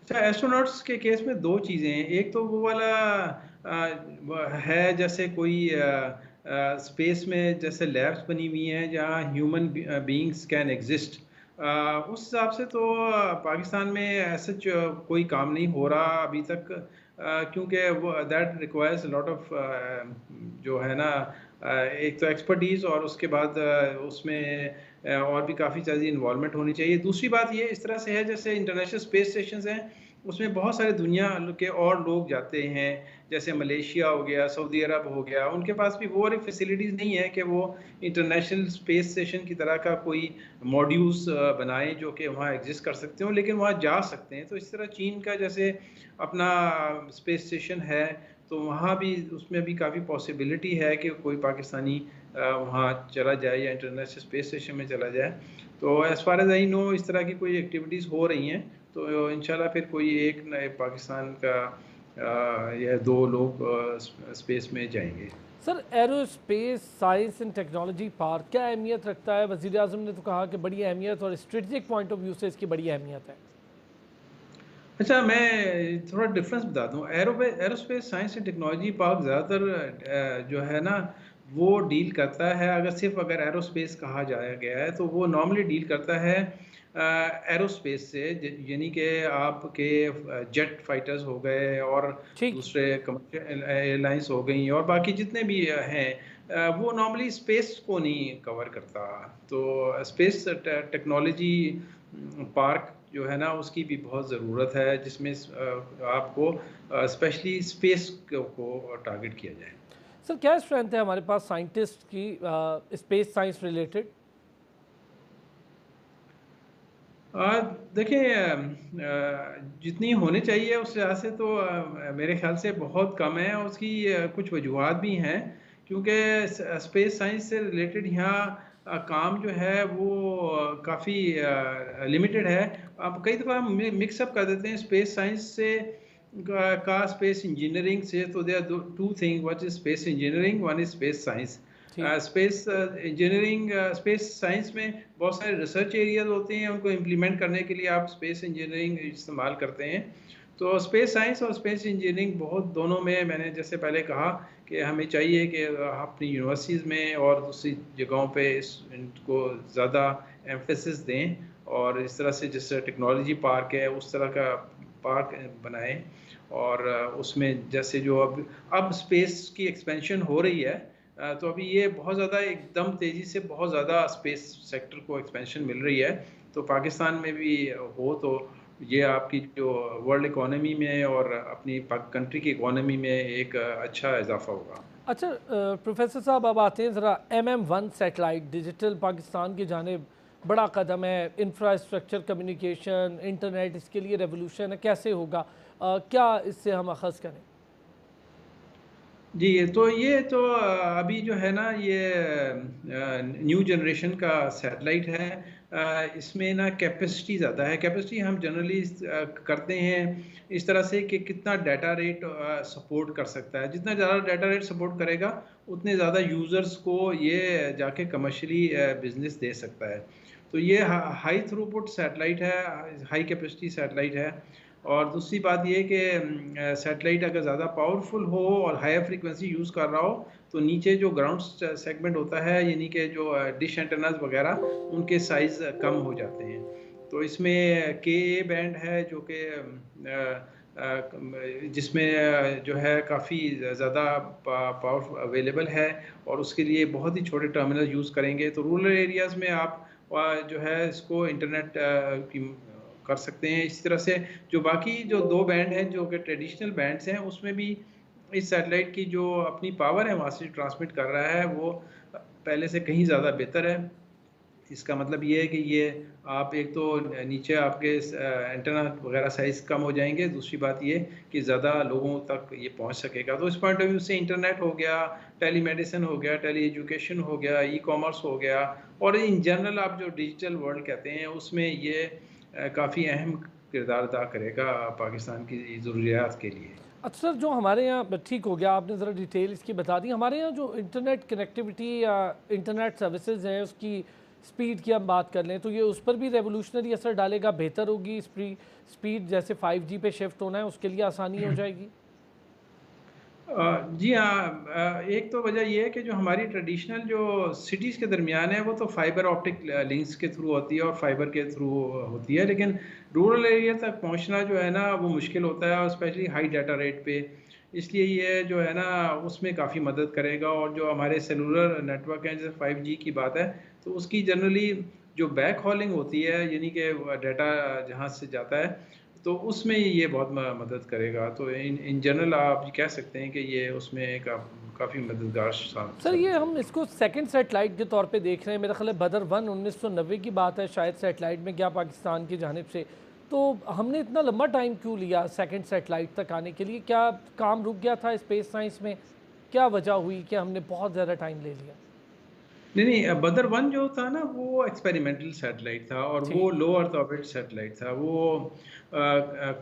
अच्छा, एस्ट्रोनॉट्स के केस में दो चीज़ें हैं। एक तो वो वाला है जैसे कोई स्पेस में जैसे लैब्स बनी हुई हैं जहाँ ह्यूमन बीइंग्स कैन एग्जिस्ट। उस हिसाब से तो पाकिस्तान में ऐसा कोई काम नहीं हो रहा अभी तक, क्योंकि वो दैट रिक्वायर्स लॉट ऑफ जो है ना एक तो एक्सपर्टीज़ और उसके बाद उसमें और भी काफ़ी ज़्यादा इन्वॉल्वमेंट होनी चाहिए। दूसरी बात ये इस तरह से है जैसे इंटरनेशनल स्पेस स्टेशंस हैं, उसमें बहुत सारे दुनिया के और लोग जाते हैं, जैसे मलेशिया हो गया, सऊदी अरब हो गया, उनके पास भी वो वाली फैसिलिटीज़ नहीं है कि वो इंटरनेशनल स्पेस स्टेशन की तरह का कोई मॉड्यूल्स बनाएं जो कि वहाँ एग्जिस्ट कर सकते हो, लेकिन वहाँ जा सकते हैं। तो इस तरह चीन का जैसे अपना स्पेस स्टेशन है, तो वहाँ भी उसमें भी काफ़ी पॉसिबिलिटी है कि कोई पाकिस्तानी वहाँ चला जाए या इंटरनेशनल स्पेस स्टेशन में चला जाए। तो as far as I know इस तरह की कोई एक्टिविटीज़ हो रही हैं, तो इंशाल्लाह फिर कोई एक नए पाकिस्तान का या दो लोग स्पेस में जाएंगे। Sir, aerospace science and technology park क्या अहमियत रखता है? वज़ीर आज़म ने तो कहा कि बड़ी अहमियत, और स्ट्रेटजिक पॉइंट ऑफ व्यू से इसकी बड़ी अहमियत है। अच्छा, मैं थोड़ा डिफरेंस बता दूं। Aerospace science and technology park ज़्यादातर जो है ना वो डील करता है, अगर एरोस्पेस कहा जाया गया है तो वो नॉर्मली डील करता है एरोस्पेस से, यानी कि आपके जेट फाइटर्स हो गए और ठीक। दूसरे कमर्शियल एयरलाइंस हो गई और बाकी जितने भी हैं, वो नॉर्मली स्पेस को नहीं कवर करता। तो स्पेस टेक्नोलॉजी पार्क जो है ना उसकी भी बहुत ज़रूरत है, जिसमें आपको स्पेशली स्पेस को टारगेट किया जाए। सर, क्या स्ट्रेंथ है हमारे पास साइंटिस्ट की स्पेस साइंस रिलेटेड? देखिए, जितनी होनी चाहिए उस लिहाज से तो मेरे ख्याल से बहुत कम है। उसकी कुछ वजूहत भी हैं, क्योंकि स्पेस साइंस से रिलेटेड यहाँ काम जो है वो काफ़ी लिमिटेड है। आप कई दफ़ा मिक्सअप कर देते हैं स्पेस साइंस से का स्पेस इंजीनियरिंग से। तो they are two thing, what is space engineering, one is space science. Space engineering, space science में बहुत सारे रिसर्च एरियाज होते हैं, उनको इम्प्लीमेंट करने के लिए आप स्पेस इंजीनियरिंग इस्तेमाल करते हैं। तो स्पेस साइंस और स्पेस इंजीनियरिंग बहुत दोनों में मैंने जैसे पहले कहा कि हमें चाहिए कि अपनी यूनिवर्सिटीज़ में और दूसरी जगहों पे इनको ज़्यादा एम्फेसिस दें और इस तरह से जैसे टेक्नोलॉजी पार्क है उस तरह का पार्क बनाएं और उसमें जैसे जो अब स्पेस की एक्सपेंशन हो रही है तो अभी ये बहुत ज़्यादा एकदम तेज़ी से बहुत ज़्यादा स्पेस सेक्टर को एक्सपेंशन मिल रही है, तो पाकिस्तान में भी हो तो ये आपकी जो वर्ल्ड इकोनॉमी में और अपनी कंट्री की इकोनॉमी में एक अच्छा इजाफा होगा। अच्छा प्रोफेसर साहब, अब आते हैं ज़रा MM1 सैटेलाइट डिजिटल पाकिस्तान की जानिब बड़ा कदम है, इंफ्रास्ट्रक्चर, कम्युनिकेशन, इंटरनेट, इसके लिए रेवोल्यूशन है, कैसे होगा, क्या इससे हम अखज़ करें? जी, तो ये तो अभी जो है ना ये न्यू जनरेशन का सैटेलाइट है। इसमें ना कैपेसिटी ज़्यादा है। कैपेसिटी हम जनरली करते हैं इस तरह से कि कितना डाटा रेट सपोर्ट कर सकता है। जितना ज़्यादा डाटा रेट सपोर्ट करेगा उतने ज़्यादा यूज़र्स को ये जाके कमर्शियली बिजनेस दे सकता है। तो ये हाई थ्रूपुट सैटेलाइट है, हाई कैपेसिटी सैटेलाइट है। और दूसरी बात ये कि सैटेलाइट अगर ज़्यादा पावरफुल हो और हायर फ्रीक्वेंसी यूज़ कर रहा हो तो नीचे जो ग्राउंड सेगमेंट होता है यानी कि जो डिश एंटेनास वगैरह उनके साइज़ कम हो जाते हैं। तो इसमें KA बैंड है जो कि जिसमें जो है काफ़ी ज़्यादा पावर अवेलेबल है और उसके लिए बहुत ही छोटे टर्मिनल यूज़ करेंगे तो रूरल एरियाज़ में आप जो है इसको इंटरनेट की कर सकते हैं। इसी तरह से जो बाकी जो 2 बैंड हैं जो कि ट्रेडिशनल बैंड्स हैं उसमें भी इस सैटेलाइट की जो अपनी पावर है वहाँ से ट्रांसमिट कर रहा है वो पहले से कहीं ज़्यादा बेहतर है। इसका मतलब ये है कि ये आप एक तो नीचे आपके एंटेना वगैरह साइज़ कम हो जाएंगे, दूसरी बात ये कि ज़्यादा लोगों तक ये पहुंच सकेगा। तो इस पॉइंट ऑफ व्यू से इंटरनेट हो गया, टेलीमेडिसिन हो गया, टेली एजुकेशन हो गया, ई-कॉमर्स हो गया और इन जनरल आप जो डिजिटल वर्ल्ड कहते हैं उसमें ये काफ़ी अहम किरदार अदा करेगा पाकिस्तान की ज़रूरियात के लिए। अच्छा सर, जो हमारे यहाँ ठीक हो गया, आपने ज़रा डिटेल इसकी बता दी। हमारे यहाँ जो इंटरनेट कनेक्टिविटी या इंटरनेट सर्विसेज हैं उसकी स्पीड की हम बात कर लें तो ये उस पर भी रेवोल्यूशनरी असर डालेगा, बेहतर होगी स्पीड, जैसे 5G पे शिफ्ट होना है उसके लिए आसानी हो जाएगी? जी हाँ, एक तो वजह ये है कि जो हमारी ट्रेडिशनल जो सिटीज़ के दरमियान है वो तो फाइबर ऑप्टिक लिंक्स के थ्रू होती है और फाइबर के थ्रू होती है, लेकिन रूरल एरिया तक पहुंचना जो है ना वो मुश्किल होता है और स्पेशली हाई डाटा रेट पे। इसलिए ये जो है ना उसमें काफ़ी मदद करेगा और जो हमारे सेलुलर नेटवर्क हैं जैसे 5G की बात है तो उसकी जनरली जो बैक हॉलिंग होती है यानी कि डाटा जहाँ से जाता है तो उसमें ये बहुत मदद करेगा। तो इन जनरल आप ये कह सकते हैं कि ये उसमें काफ़ी मददगार सर ये हम इसको सेकंड सेटेलाइट के तौर पे देख रहे हैं, मेरा ख्याल है बदर-1 1990 की बात है शायद सेटेलाइट में गया पाकिस्तान की जानिब से। तो हमने इतना लंबा टाइम क्यों लिया सेकंड सेटेलाइट तक आने के लिए? क्या काम रुक गया था स्पेस साइंस में? क्या वजह हुई कि हमने बहुत ज़्यादा टाइम ले लिया? नहीं, बदर-1 जो था ना वो एक्सपेरिमेंटल सैटेलाइट था और वो ठीक। लो अर्थ ऑर्बिट सैटेलाइट था। वो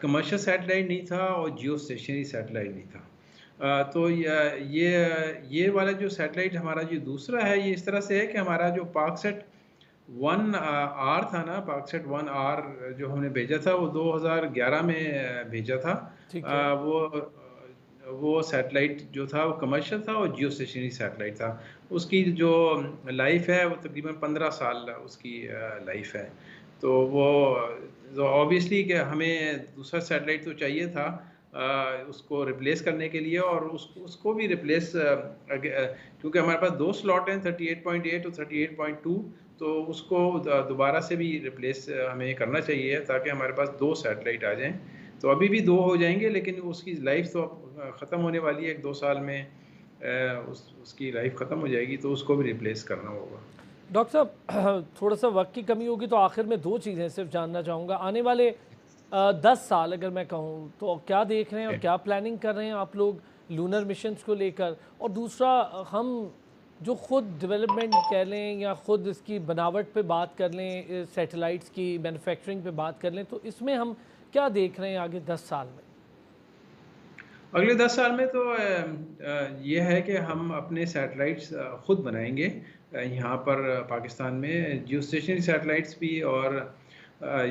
कमर्शियल सैटेलाइट नहीं था और जियो स्टेशनरी सैटेलाइट नहीं था। तो ये वाला जो सैटेलाइट हमारा जो दूसरा है ये इस तरह से है कि हमारा जो पाकसेट 1R था ना, पाकसेट 1R जो हमने भेजा था वो 2011 में भेजा था। ठीक है। वो सैटेलाइट जो था वो कमर्शियल था और जियो स्टेशनरी सैटेलाइट था। उसकी जो लाइफ है वो तकरीबन 15 साल उसकी लाइफ है। तो वो ऑब्वियसली कि हमें दूसरा सैटेलाइट तो चाहिए था उसको रिप्लेस करने के लिए और उसको भी रिप्लेस क्योंकि हमारे पास 2 स्लॉट हैं 38.8 और 38.2 तो उसको दोबारा से भी रिप्लेस हमें करना चाहिए ताकि हमारे पास 2 सैटेलाइट आ जाएं। तो अभी भी 2 हो जाएंगे लेकिन उसकी लाइफ तो ख़त्म होने वाली है 1-2 साल में उसकी लाइफ ख़त्म हो जाएगी तो उसको भी रिप्लेस करना होगा। डॉक्टर साहब थोड़ा सा वक्त की कमी होगी तो आखिर में 2 चीज़ें सिर्फ जानना चाहूँगा। आने वाले 10 साल अगर मैं कहूँ तो क्या देख रहे हैं और क्या प्लानिंग कर रहे हैं आप लोग लूनर मिशंस को लेकर? और दूसरा, हम जो ख़ुद डेवलपमेंट कह लें या ख़ुद इसकी बनावट पे बात कर लें, सैटेलाइट्स की मैन्युफैक्चरिंग पे बात कर लें, तो इसमें हम क्या देख रहे हैं आगे 10 साल में? अगले 10 साल में तो ये है कि हम अपने सैटेलाइट्स ख़ुद बनाएंगे यहाँ पर पाकिस्तान में, जियो स्टेशनरी सैटेलाइट्स भी और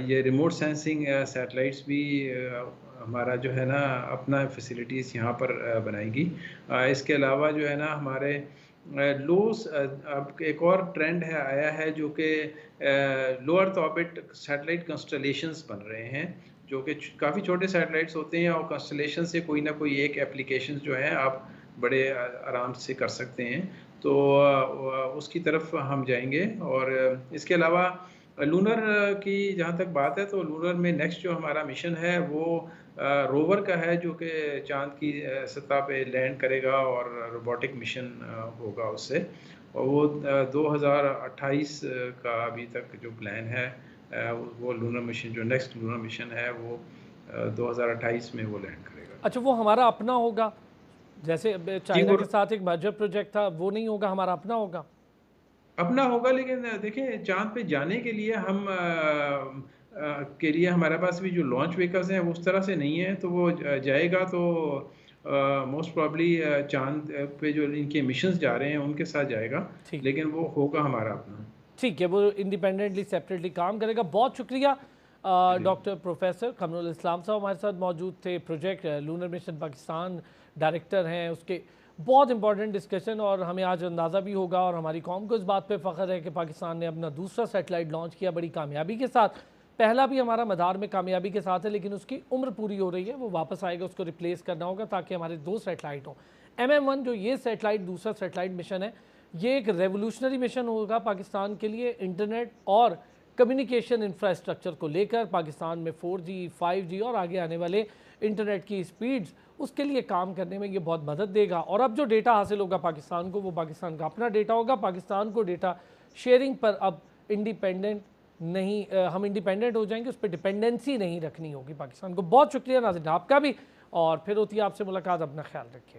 ये रिमोट सेंसिंग सैटेलाइट्स भी हमारा जो है ना अपना फैसिलिटीज़ यहाँ पर बनाएगी। इसके अलावा जो है ना हमारे लोस अब एक और ट्रेंड है आया है जो कि लो अर्थ ऑर्बिट सैटेलाइट कंस्टलेशंस बन रहे हैं, जो कि काफ़ी छोटे सैटेलाइट्स होते हैं और कंस्टलेशन से कोई ना कोई एक एप्लीकेशन जो है आप बड़े आराम से कर सकते हैं। तो उसकी तरफ हम जाएंगे। और इसके अलावा लूनर की जहाँ तक बात है, तो लूनर में नेक्स्ट जो हमारा मिशन है वो रोवर का है, जो कि चांद की सतह पे लैंड करेगा और रोबोटिक मिशन होगा उससे। और वो 2028 का अभी तक जो प्लान है, वो लूनर मिशन, जो नेक्स्ट लूनर मिशन है वो 2028 में वो लैंड करेगा। अच्छा, वो हमारा अपना होगा? जैसे चाइना के साथ एक मर्जर प्रोजेक्ट था, वो नहीं होगा, हमारा अपना होगा? अपना होगा, लेकिन देखिए चांद पे जाने के लिए हम के लिए हमारे पास भी जो लॉन्च व्हीकल्स हैं वो उस तरह से नहीं है, तो वो जाएगा तो मोस्ट प्रॉब्ली चांद पे जो इनके मिशंस जा रहे हैं उनके साथ जाएगा, लेकिन वो होगा हमारा अपना। ठीक है, वो इंडिपेंडेंटली सेपरेटली काम करेगा। बहुत शुक्रिया डॉक्टर प्रोफेसर कमरुल इस्लाम साहब हमारे साथ मौजूद थे। Project lunar mission Pakistan director हैं, उसके बहुत इंपॉर्टेंट डिस्कशन, और हमें आज अंदाज़ा भी होगा और हमारी कौम को इस बात पे फ़ख्र है कि पाकिस्तान ने अपना दूसरा सैटेलाइट लॉन्च किया बड़ी कामयाबी के साथ। पहला भी हमारा मदार में कामयाबी के साथ है, लेकिन उसकी उम्र पूरी हो रही है, वो वापस आएगा, उसको रिप्लेस करना होगा ताकि हमारे 2 सैटेलाइट हों। MM1 जो ये सैटेलाइट दूसरा सैटेलाइट मिशन है, ये एक रेवोल्यूशनरी मिशन होगा पाकिस्तान के लिए। इंटरनेट और कम्युनिकेशन इंफ्रास्ट्रक्चर को लेकर पाकिस्तान में 4G 5G और आगे आने वाले इंटरनेट की स्पीड्स, उसके लिए काम करने में ये बहुत मदद देगा। और अब जो डेटा हासिल होगा पाकिस्तान को, वो पाकिस्तान का अपना डेटा होगा। पाकिस्तान को डेटा शेयरिंग पर अब इंडिपेंडेंट नहीं, हम इंडिपेंडेंट हो जाएंगे, उस पर डिपेंडेंसी नहीं रखनी होगी पाकिस्तान को। बहुत शुक्रिया नाज़रीन आपका भी, और फिर होती है आपसे मुलाकात। अपना ख्याल रखिए।